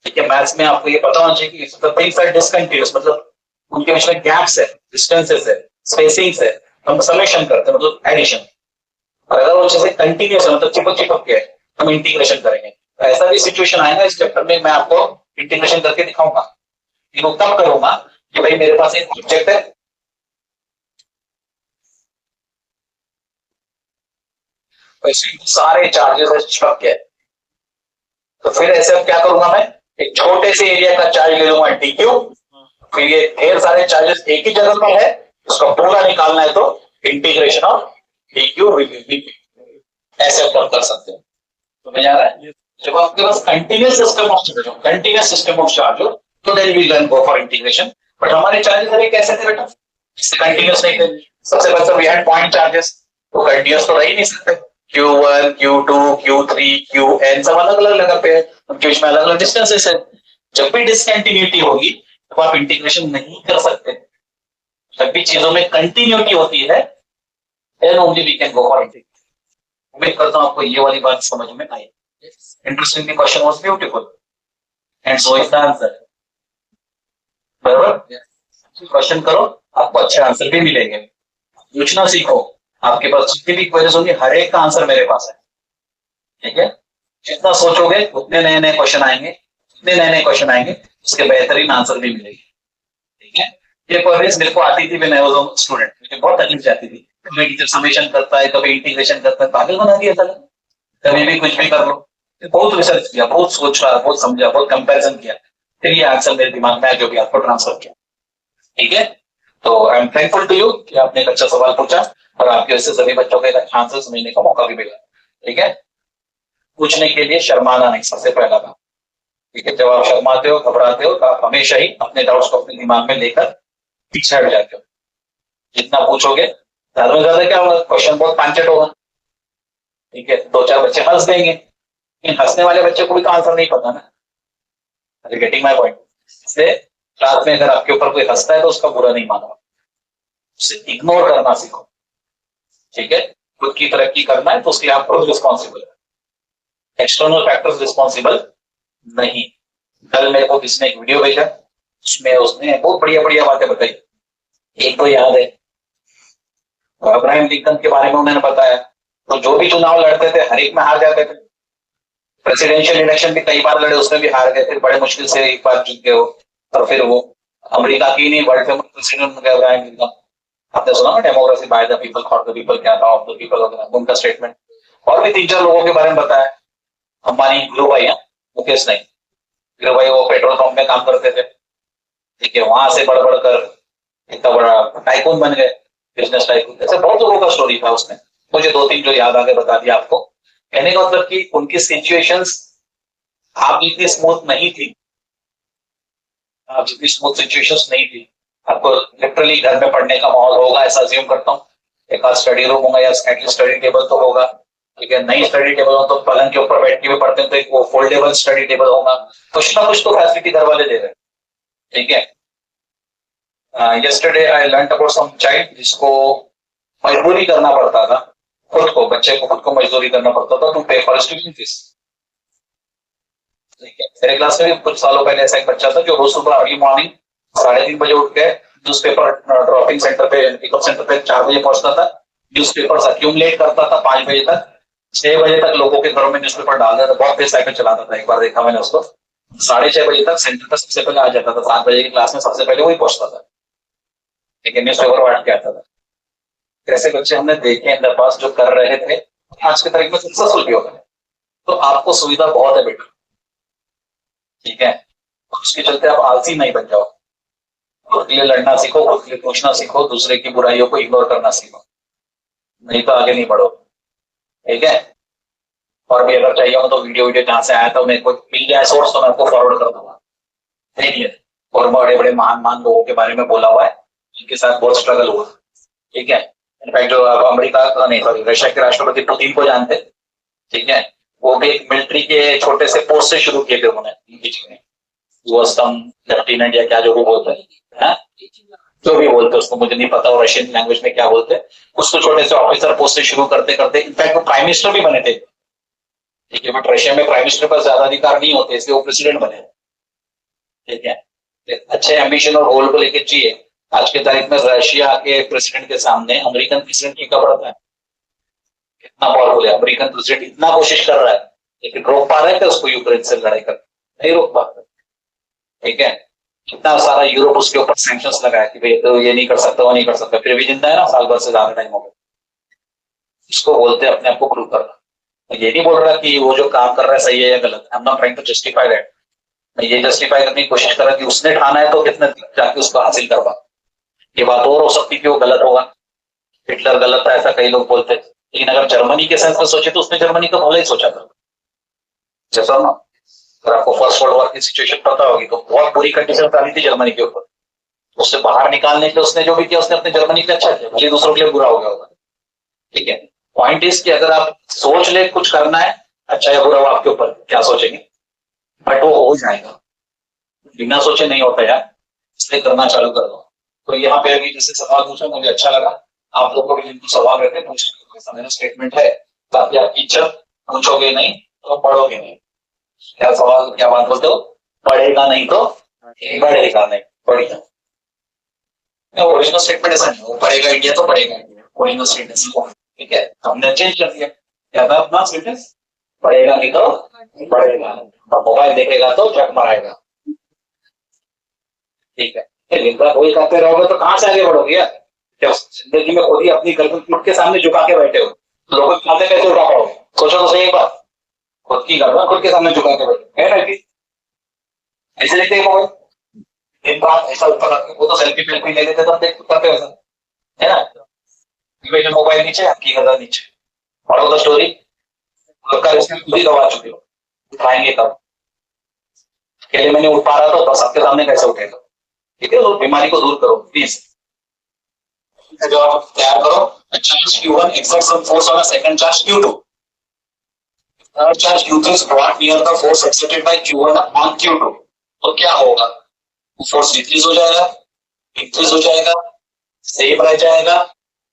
ठीक है? मैथ्स में आपको ये पता होना चाहिए कि थिंग्स आर डिसकंटीन्यूअस, मतलब उनके बीच में गैप्स है, डिस्टेंसेस है, स्पेसिंग्स है, हम समेशन करते हैं मतलब एडिशन। और अगर वो चीजें कंटीन्यूअस है मतलब चिपक चिपक के है, हम इंटीग्रेशन करेंगे। तो ऐसा भी सिचुएशन आएगा इस चैप्टर में, मैं आपको इंटीग्रेशन करके दिखाऊंगा, लेकिन तब करूंगा कि भाई मेरे पास एक ऑब्जेक्ट है, सारे चार्जेस चिपक के, तो फिर ऐसे अब क्या करूंगा, मैं एक छोटे से एरिया का चार्ज ले लूंगा dq, फिर ये ढेर सारे चार्जेस एक ही जगह पर है, उसका पूरा निकालना है तो इंटीग्रेशन ऑफ dq dt, ऐसे अपन कर सकते हैं। तो मैं जा रहा है, जब आपके पास कंटीन्यूअस सिस्टम ऑफ चार्ज हो तो then we can go for integration, but हमारे चार्जेस अरे कैसे थे बेटा, इससे कंटीन्यूअस नहीं थे। सबसे पहले वी हैड पॉइंट चार्जेस, तो कंटीन्यूअस तो रह ही नहीं सकते, Q1 Q2 Q3 Qn सब अलग अलग जगह पे है, उनके बीच में अलग अलग डिस्टेंसेस है। जब भी डिसकंटिन्यूटी होगी तो आप इंटीग्रेशन नहीं कर सकते, जब भी चीजों में कंटिन्यूटी होती है then only we can go for integration. उम्मीद करता हूं आपको ये वाली बात समझ में आई। Interesting, the question was beautiful and so is the answer, बराबर? क्वेश्चन करो, आपको अच्छे आंसर भी मिलेंगे। पूछना सीखो, आपके पास जितनी भी क्वेरीज होंगी हर एक का आंसर मेरे पास है, ठीक है? जितना सोचोगे उतने नए नए क्वेश्चन आएंगे, उतने नए नए क्वेश्चन आएंगे, उसके बेहतरीन आंसर भी मिलेंगे, ठीक है? ये क्वेरीज मेरे को आती थी when I was a student, मुझे बहुत तकलीफ जाती थी, कभी टीचर समेशन करता है, कभी इंटीग्रेशन करता है, पागल बना दिया था। कभी भी कुछ भी कर लो। बहुत रिसर्च किया, बहुत सोचा, बहुत समझा, बहुत कंपैरिजन किया, फिर ये आंसर मेरे दिमाग में जो भी आपको ट्रांसफर किया। ठीक है, तो I am thankful to you कि आपने एक अच्छा सवाल पूछा और आपके वजह से सभी बच्चों को एक अच्छा आंसर समझने का मौका भी मिला। ठीक है, पूछने के लिए शर्माना नहीं, सबसे पहला काम। ठीक है, जब आप शर्माते हो, घबराते हो, तो आप हमेशा ही अपने डाउट्स को अपने दिमाग में लेकर पीछे हट जाते हो। जितना पूछोगे ज्यादा में ज्यादा क्या होगा, क्वेश्चन बहुत पांचट होगा। ठीक है, दो चार बच्चे हंस देंगे, लेकिन हंसने वाले बच्चे को भी तो आंसर नहीं पता ना। Getting my point? इसलिए क्लास में अगर आपके ऊपर कोई हंसता है तो उसका बुरा नहीं मानो, उसे इग्नोर करना सीखो। ठीक है, खुद की तरक्की करना है तो उसके लिए आप खुद रिस्पॉन्सिबल है, एक्सटर्नल फैक्टर्स रिस्पॉन्सिबल नहीं। कल मेरे को किसने एक वीडियो भेजा, उसमें उसने बहुत बढ़िया बढ़िया बातें बताई। एक तो याद है, अब्राहम लिंकन के बारे में उन्होंने बताया, तो जो भी चुनाव लड़ते थे हर एक में हार जाते थे। प्रेसिडेंशियल इलेक्शन भी कई बार लड़े, उसमें भी हार गए थे, बड़े मुश्किल से एक बार जीत गए वो। और फिर वो अमेरिका की नहीं, वर्ल्ड फेमस प्रेसिडेंट हो गया अब्राहम लिंकन। आपने सुना ना, democracy by the people for the people, क्या था, ऑफ द पीपल वगैरह उनका स्टेटमेंट। और भी तीन चार लोगों के बारे में बताया। अंबानी गिरू भाई है, मुकेश नहीं, गिरू भाई वो पेट्रोल पंप में काम करते थे। ठीक है, वहां से बढ़ बढ़कर इतना बड़ा टाइकून बन गए, बिजनेस टाइकून। ऐसे बहुत लोगों का स्टोरी था उसमें, मुझे दो तीन जो याद आगे बता दिया आपको। कहने का मतलब कि उनकी सिचुएशंस आप जितनी स्मूथ नहीं थी, आप जितनी स्मूथ सिचुएशंस नहीं थी। आपको लिटरली घर में पढ़ने का माहौल होगा ऐसा अज्यूम करता हूँ, एक आध स्टडी रूम होगा या एटलीस्ट स्टडी टेबल तो होगा। ठीक है, नहीं स्टडी टेबल हो तो पलंग के ऊपर बैठ के भी पढ़ते हैं, तो एक वो फोल्डेबल स्टडी टेबल होगा। कुछ ना कुछ तो फैसिलिटी घर वाले दे रहे हैं। ठीक है, yesterday I learned about some child जिसको मजदूरी करना पड़ता था, खुद को, बच्चे को खुद को मजदूरी करना पड़ता था टू पे फॉर ट्यूशन फीस। ठीक है, मेरे क्लास में भी कुछ सालों पहले ऐसा एक बच्चा था जो रोज सुबह अर्ली मॉर्निंग 3:30 बजे उठ के न्यूज़पेपर ड्रॉपिंग सेंटर पे, पिकअप सेंटर पे 4 बजे पहुंचता था, न्यूज़पेपर अक्यूमुलेट करता था 5 बजे तक, 6 बजे तक लोगों के घरों में न्यूज़पेपर डालता था। बहुत तेज साइकिल चलाता था, एक बार देखा मैंने उसको। 6:30 बजे तक सेंटर पर सबसे पहले आ जाता था, 7 बजे की क्लास में सबसे पहले वही पहुंचता था। ठीक है, न्यूज़पेपर बांट के आता था। ऐसे बच्चे हमने देखे हैं इन द पास जो कर रहे थे, आज के तारीख में सक्सेसफुल भी हो गए। तो आपको सुविधा बहुत है बेटा। ठीक है, उसके चलते आप आलसी नहीं बन जाओ। खुद के लिए लड़ना सीखो, खुद के लिए पूछना सीखो, दूसरे की बुराइयों को इग्नोर करना सीखो, नहीं तो आगे नहीं बढ़ो। ठीक है, और भी अगर चाहिए हो तो वीडियो वीडियो जहां से आया था मेरे को मिल गया सोर्स, तो मैं आपको फॉरवर्ड कर दूंगा। ठीक है, और बड़े बड़े महान महान लोगों के बारे में बोला हुआ है जिनके साथ बहुत स्ट्रगल हुआ। ठीक है, इनफैक्ट जो अमेरिका का नहीं, सॉरी, रशिया के राष्ट्रपति पुतिन को जानते। ठीक है, वो भी एक मिलिट्री के छोटे से पोस्ट से शुरू किए थे उन्होंने, वो सम लेफ्टिनेंट या क्या जो भी बोलते हैं, जो भी बोलते उसको मुझे नहीं पता, और रशियन लैंग्वेज में क्या बोलते हैं, उसको छोटे से ऑफिसर पोस्ट से शुरू करते करते इनफैक्ट वो प्राइम मिनिस्टर भी बने थे। ठीक है, बट रशिया में प्राइम मिनिस्टर पर ज्यादा अधिकार नहीं होते, इसलिए वो प्रेसिडेंट बने। ठीक है, अच्छे एम्बिशन और गोल को लेकर चाहिए। आज के तारीख में रशिया के प्रेसिडेंट के सामने अमेरिकन प्रेसिडेंट की कब्र है। कितना पावरफुल है अमेरिकन प्रेसिडेंट, इतना कोशिश कर रहा है, लेकिन रोक पा रहे थे उसको यूक्रेन से लड़ाई कर, नहीं रोक पा रहे। ठीक है, कितना सारा यूरोप उसके ऊपर सैंक्शंस लगाया कि भाई तो ये नहीं कर सकता, वो नहीं कर सकता, फिर भी जिंदा है ना, साल भर से ज्यादा टाइम हो गया। इसको बोलते हैं अपने आप को प्रूव करना। ये नहीं बोल रहा कि वो जो काम कर रहा है सही है या गलत, I am not trying to justify that. मैं ये जस्टिफाई करने की कोशिश कर रहा कि उसने ठाना है तो कितने जाके उसको हासिल कर पा। ये बात और हो सकती कि वो गलत होगा, हिटलर गलत था ऐसा कई लोग बोलते, लेकिन अगर जर्मनी के सेंस में सोचे तो उसने जर्मनी का भला ही सोचा था। जैसा ना, अगर आपको फर्स्ट वर्ल्ड वॉर की सिचुएशन पता होगी तो बहुत बुरी कंडीशन डाली थी जर्मनी के ऊपर, उससे बाहर निकालने के लिए उसने जो भी किया, उसने अपने जर्मनी के अच्छा किया, भले दूसरों के लिए बुरा हो गया होगा। ठीक है, पॉइंट इज कि अगर आप सोच ले कुछ करना है, अच्छा या बुरा, वो आपके ऊपर क्या सोचेंगे, बट वो हो जाएगा। बिना सोचे नहीं होता यार, इसलिए करना चालू कर दो। तो यहाँ पे अभी जैसे सवाल पूछा, मुझे अच्छा लगा। आप लोगों को भी जिनको सवाल रहते हैं पूछने, ऐसा मेरा स्टेटमेंट है, ताकि आप टीचर पूछोगे नहीं तो पढ़ोगे नहीं। क्या सवाल, क्या बात बोलते हो, पढ़ेगा नहीं तो बढ़ेगा नहीं, बढ़िया। ओरिजिनल स्टेटमेंट ऐसा नहीं, वो पढ़ेगा इंडिया तो पढ़ेगा इंडिया, ओरिजिनल स्टेटमेंट। ठीक है, हमने चेंज कर दिया, क्या था अपना स्टेटस, पढ़ेगा नहीं तो बढ़ेगा, मोबाइल देखेगा तो चक मारेगा। ठीक है, वही करते रहोगे तो कहां से आगे बढ़ोगे यार, जब जिंदगी में खुद ही अपनी गर्दन पीठ के सामने झुका के बैठे हो, लोगों के सामने कैसे उठा पाओगे? सोचो तो सही एक बार, खुद की गर्दन खुद के सामने झुका के बैठे है ना कि ऐसे लेते हैं मोबाइल, एक बार ऐसा ऊपर रख के वो तो सेल्फी वेल्फी ले लेते, तब देख करते वैसा है ना, मेरे मोबाइल नीचे आपकी गर्दन नीचे, और वो स्टोरी उसका रिस्क खुद ही गवा चुके हो, उठाएंगे कब? अकेले मैंने उठ पा रहा था तो सबके सामने कैसे उठेगा? ठीक है, तो बीमारी को दूर करो प्लीज। जो आप तैयार करो, charge Q1 exerts some force on a second charge Q2. Third charge Q3 is brought near the force exerted by Q1 on Q2. तो क्या होगा? फोर्स डिक्रीज हो जाएगा, इंक्रीज हो जाएगा, सेम रह जाएगा,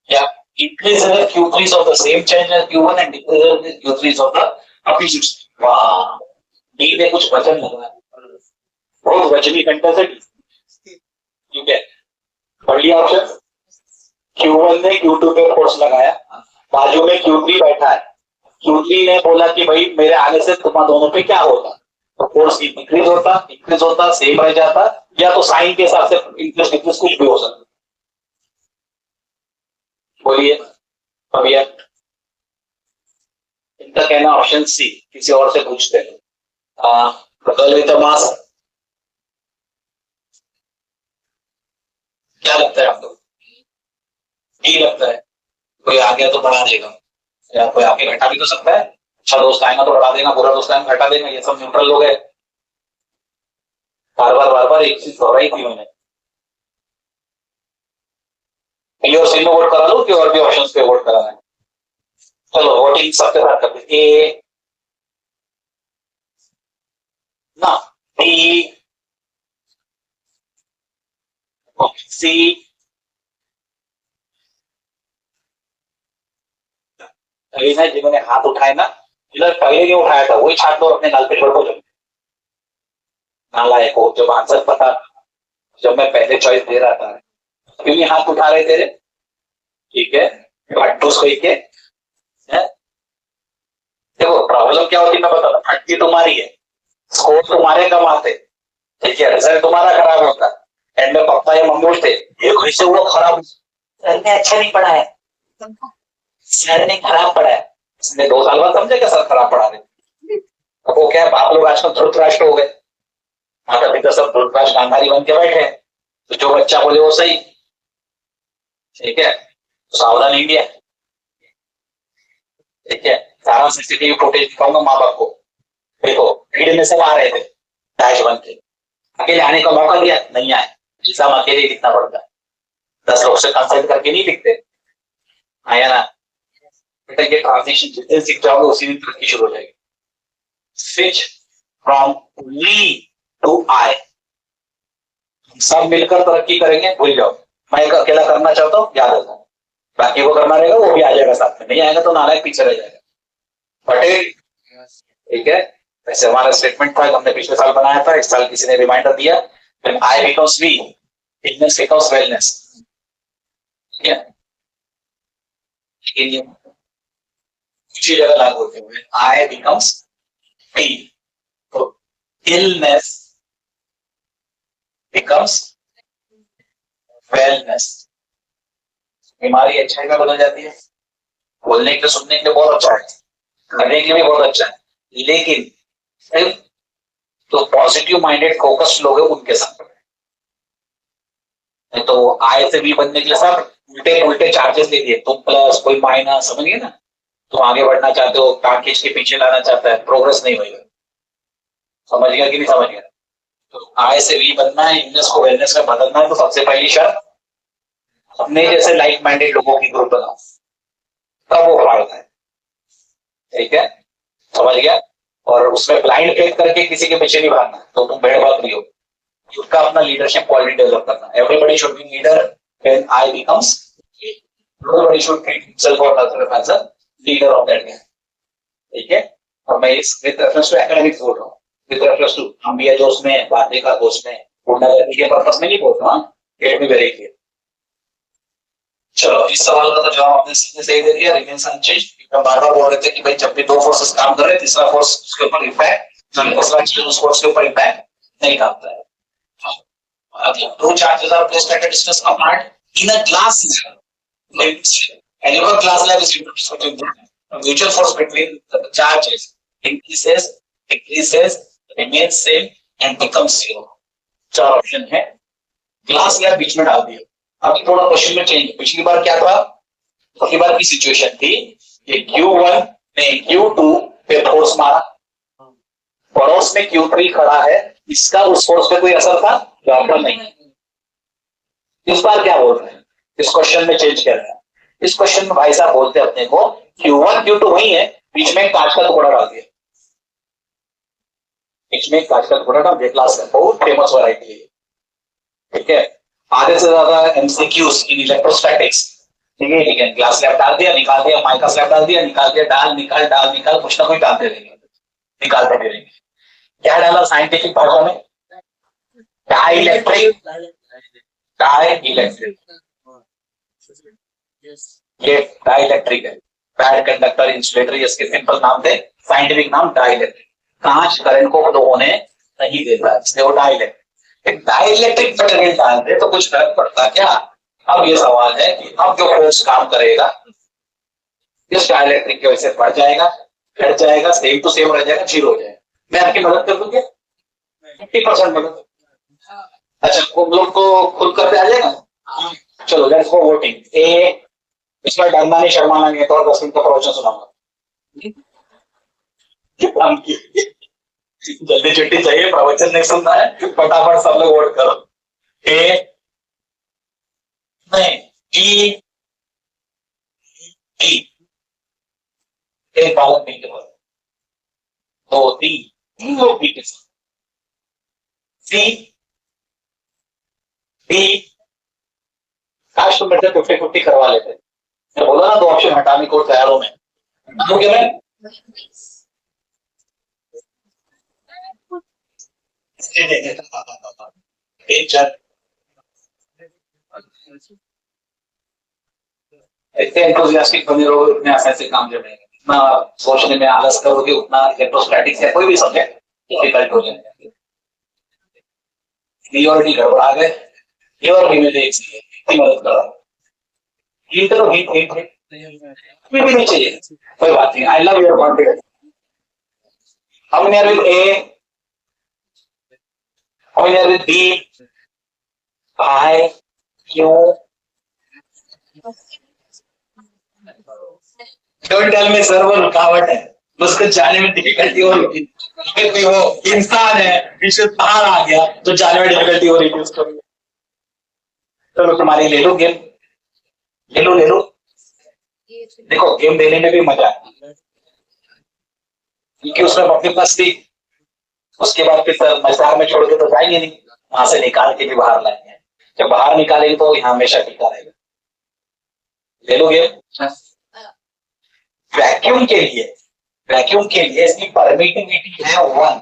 या increase in the Q3s of the same change as Q1 and decrease in the Q3s of the opposite. वाह, डी में कुछ वजन लगा है, बहुत वजनी घंटा से, ठीक है, पढ़ लिया ऑप्शन। Q1 ने Q2 पे फोर्स लगाया, बाजू में Q3 बैठा है, Q3 ने बोला कि भाई मेरे आने से तुम दोनों पे क्या होता, तो फोर्स इंक्रीज होता, सेम रह जाता, या तो साइन के हिसाब से इंक्रीज डिक्रीज कुछ भी हो सकता। बोलिए भैया, इनका कहना ऑप्शन सी, किसी और से पूछते हैं। बदल विद द मास, क्या लगता है आपको? डी लगता है, कोई आ गया तो बढ़ा देगा, या कोई आके घटा भी तो सकता है, अच्छा दोस्त आएगा तो बढ़ा देगा, बुरा दोस्त आएगा घटा देगा, ये सब न्यूट्रल लोग है। बार बार एक चीज दोहराई थी मैंने, और सी में वोट करा लो कि और भी ऑप्शन पे वोट कराना है? चलो वोटिंग सबके साथ करते, ए ना, बी, सी, अभी ना जिन्होंने हाथ उठाए ना, जिन्होंने पहले नहीं उठाया था वही छाट दो अपने गाल पे को, नालायक हो, जब आंसर पता, जब मैं पहले चॉइस दे रहा था क्यों नहीं हाथ उठा रहे तेरे? ठीक है, भट्टूस कोई के, देखो प्रॉब्लम क्या होती है मैं बताता, फटती तुम्हारी है, स्कोर तुम्हारे कम आते, ठीक है, रिजल्ट तुम्हारा खराब होता, एंड में पापा या मम्मी उठते, ये कैसे हुआ खराब, सर ने अच्छा नहीं पढ़ा है, सर ने खराब पढ़ा है, इसने 2 साल बाद समझेगा सर खराब पढ़ा रहे। अब वो क्या है, बाप लोग आजकल धृतराष्ट्र हो गए, माता पिता सब धृतराष्ट्र गांधारी बन के बैठे हैं, तो जो बच्चा बोले वो सही, ठीक है, तो सावधान इंडिया, ठीक है, सारा सीसीटीवी फुटेज दिखाऊंगा माँ बाप को, देखो भीड़ में सब आ रहे थे टैच बन के, अकेले आने का मौका दिया नहीं आए, एग्जाम अकेले ही लिखना पड़ता है, 10 लोग से कंसल्ट करके नहीं लिखते, आया ना बेटा, ये ट्रांजिशन जितने सीख जाओगे उसी दिन तरक्की शुरू हो जाएगी। स्विच फ्रॉम वी टू आई, सब मिलकर तरक्की करेंगे, भूल जाओ, मैं अकेला करना चाहता हूँ याद रखो, बाकी वो करना रहेगा वो भी आ जाएगा साथ में, नहीं आएगा तो नालायक पीछे रह जाएगा, पटेल, ठीक है। वैसे हमारा स्टेटमेंट था, हमने पिछले साल बनाया था, इस साल किसी ने रिमाइंडर दिया, when I becomes we, illness becomes wellness, ठीक है, लेकिन ये दूसरी जगह लागू होते हुए I becomes we, तो illness becomes wellness, बीमारी अच्छाई में बदल जाती है, बोलने के लिए सुनने के लिए बहुत अच्छा है, करने के लिए भी बहुत अच्छा है, लेकिन सिर्फ तो पॉजिटिव माइंडेड फोकस्ड लोग हैं उनके साथ, तो आय से भी बनने के लिए सब उल्टे उल्टे चार्जेस ले दिए, तुम प्लस कोई माइनस, समझिए ना, तुम आगे बढ़ना चाहते हो, पैकेज के पीछे लाना चाहता है, प्रोग्रेस नहीं होगा, समझ गया कि नहीं समझ गया? तो आय से भी बनना है, इलनेस को वेलनेस में बदलना है, तो सबसे पहली शर्त अपने जैसे लाइक माइंडेड लोगों की ग्रुप बनाओ, तब वो फायदा है, ठीक है, समझ गया? और उसमें ब्लाइंड फेथ करके किसी के पीछे नहीं भागना, तो तुम भेड़ भाग रही हो, उसका अपना लीडरशिप क्वालिटी डेवलप करना, everybody should be leader when I becomes, nobody should treat himself और others as a leader of that, ठीक है। और मैं इस विद रेफरेंस टू एकेडमिक्स बोल रहा हूँ, विद रेफरेंस टू हम भी जोश में, बातें का दोस्त में, पूर्ण करने के पर्पस में नहीं बोल रहा, गेट में वेरी क्लियर। चलो इस सवाल का तो जवाब आपने सही दे दिया, रिमेन्स अनचेंज्ड। हम बार-बार बोल रहे थे कि भाई जब भी 2 फोर्सेस काम कर रहे हैं, तीसरा फोर्स उसके ऊपर इंपैक्ट, दूसरा चीज उस फोर्स के ऊपर इंपैक्ट नहीं करता है। अब 2 charges are placed at a distance apart in a glass slab, and your glass slab is represented Mutual force between the charges increases, decreases, remains same and becomes zero. चार option है. Glass slab बीच में डाल दिया. अभी थोड़ा question में change. पिछली बार क्या था? पिछली बार की सिचुएशन थी कि Q1 ने Q2 पे फोर्स मारा, पड़ोस में Q3 खड़ा है, इसका उस फोर्स पे कोई असर था? जवाब नहीं. इस बार क्या बोल रहे हैं? इस क्वेश्चन में चेंज कर रहे हैं. इस क्वेश्चन में भाई साहब बोलते हैं अपने को Q1 Q2 वही है, बीच में कांच का टुकड़ा डाल दिया. बीच में कांच का टुकड़ा डाल दिया. ग्लास का बहुत फेमस वैरायटी है. ठीक है. आधे से ज्यादा एमसीक्यूज इन इलेक्ट्रोस्टैटिक्स. ठीक है. ठीक है. ग्लास स्लैब डाल दिया, निकाल दिया. माइका स्लैब डाल दिया, निकाल दिया. डाल निकाल कुछ ना कुछ डालते रहेंगे, निकालते रहेंगे. क्या डाला साइंटिफिक भाषा में? डाइलेक्ट्रिक. डाइलेक्ट्रिक. ये डाइलेक्ट्रिक है. पैड, कंडक्टर, इंसुलेटर, इसके सिंपल नाम थे. साइंटिफिक नाम डाइलेक्ट्रिक. कांच करंट को फ्लो होने नहीं देता, इसलिए वो डाइलेक्ट्रिक. एक डाइलेक्ट्रिक मटेरियल डालते तो कुछ फर्क पड़ता क्या? अब ये सवाल है कि अब जो फोर्स काम करेगा इस डाइलेक्ट्रिक की वजह से बढ़ जाएगा, घट जाएगा, सेम टू सेम रह जाएगा, जीरो हो जाएगा. मैं आपकी मदद कर दूंगी 50% मदद. अच्छा, तुम लोग को खुद करते आ जाएगा. चलो लेट्स गो वोटिंग. ए, इसमें डरना नहीं, शर्माना नहीं है. तो 10 मिनट का प्रवचन सुनाऊंगा. जल्दी छुट्टी चाहिए, प्रवचन नहीं सुनना है. फटाफट सब लोग वोट करो. ए नहीं, ई, ई, एक बालक नहीं के पास, दो, तीन लोग भी के साथ. सी, डी, काश तुम मेरे से 50-50 करवा लेते. मैं बोला ना 2 ऑप्शन हटाने को तैयार हूं मैं. मानोगे मैं? इतने एंथुसियास्टिक बने रहोगे उतने आसानी से काम जमेगा. इतना सोचने में आलस करोगे उतना इलेक्ट्रोस्टैटिक्स या कोई भी सब्जेक्ट डिफिकल्ट हो जाएगा. डी और डी गड़बड़ा गए. ए और बी में से एक सही है. इतनी मदद करो. हीट करो, हीट हीट हीट भी नहीं चाहिए, कोई बात नहीं. I love your confidence. How many are with A? How many are with B? I, Q. Don't tell me sir वो रुकावट है, उसको जाने में डिफिकल्टी हो रही थी. वो इंसान है, पीछे बाहर आ गया तो जाने में डिफिकल्टी हो रही थी उसको. चलो तुम्हारी ले लो गेम. ले लो. देखो गेम देने में भी मजा है क्योंकि उसमें अपनी पास थी. उसके बाद फिर मजार में छोड़ के तो जाएंगे नहीं, वहां से निकाल के भी बाहर लाएंगे. जब बाहर निकालेंगे तो यहाँ हमेशा टिका रहेगा. ले लो गेम. वैक्यूम के लिए इसकी परमिटिविटी है 1.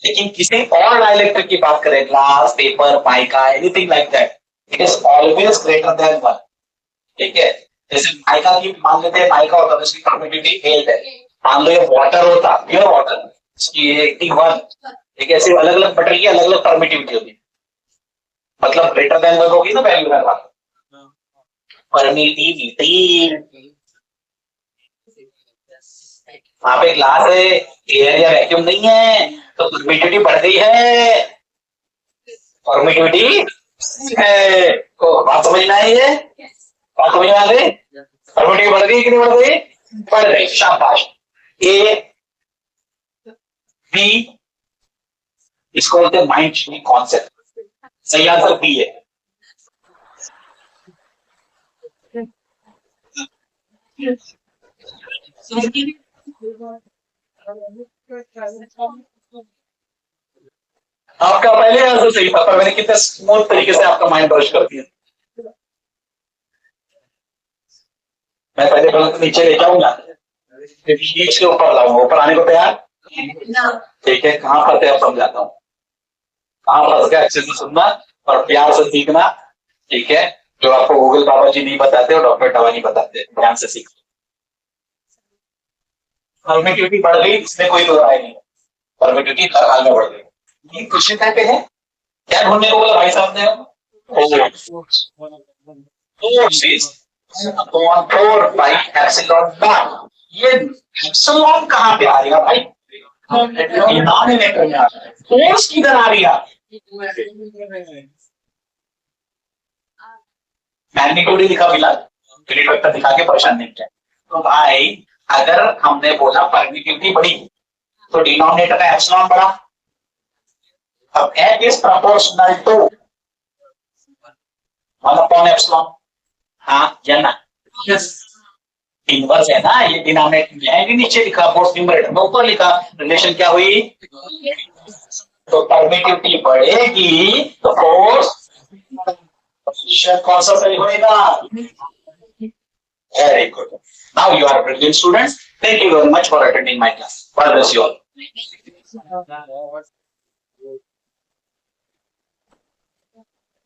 लेकिन किसी और डाइलेक्ट्रिक की बात करें, glass, paper, mica, anything like that, it is always greater than 1. ठीक है. जैसे माइका की मान लेते हैं, माइका होता है उसकी परमिटिविटी 8 है. मान लो ये वाटर होता, प्योर वाटर, इसकी 81. ठीक है. ऐसे अलग अलग मटेरियल की अलग अलग परमिटिविटी होती, मतलब ग्रेटर देन 1 होगी ना वैल्यू है. परमिटिविटी वहां पे ग्लास है, एयर या वैक्यूम नहीं है, तो परमिटिविटी बढ़ गई है. परमिटिविटी है. तो बात समझ में आई है? बात समझ में आ गई? परमिटिविटी बढ़ गई कि नहीं बढ़ गई? बढ़ गई. शाबाश. ए, बी, इसको बोलते हैं माइंड शेयरिंग कॉन्सेप्ट. सही आंसर बी है. आपका पहले आंसर सही था, पर मैंने कितने स्मूथ तरीके से आपका माइंड वॉश कर दिया. मैं पहले तो नीचे ले जाऊंगा, फिर बीच के ऊपर लाऊंगा. ऊपर आने को तैयार? ठीक है. कहां पर थे आप समझाता हूँ. कहां फंस गया अच्छे से सुनना और प्यार से सीखना. ठीक है. जो आपको गूगल बाबा जी नहीं बताते और डॉक्टर टवानी बताते, ध्यान से सीख. परमिटिविटी बढ़ गई, इसमें कोई दो राय नहीं. परमिटिविटी हर हाल में बढ़ गई. ये क्वेश्चन टाइप पे है. क्या ढूंढने को बोला भाई साहब ने? Forces upon 4 by epsilon not. ये एप्सिलॉन कहाँ पे आ रही है भाई? डिनोमिनेटर में आ रहा है। फोर्स किधर आ रही है? मैग्नीट्यूड ही लिखा मिला, यूनिट वेक्टर दिखा के परेशान नहीं किया। तो भाई अगर हमने बोला परमिटिविटी बढ़ी तो डिनोमिनेटर का एप्सिलॉन बढ़ा। अब H is proportional to 1 upon epsilon. हाँ या ना? इनवर्स है ना, ये डिनोमिनेटर में है, नीचे लिखा, फोर्स न्यूमरेटर में ऊपर लिखा। रिलेशन क्या हुई? तो परमिटिविटी बढ़ेगी तो फोर्स कौन सा सही होएगा? Very good. Now you are brilliant students. Thank you very much for attending my class. God bless you all.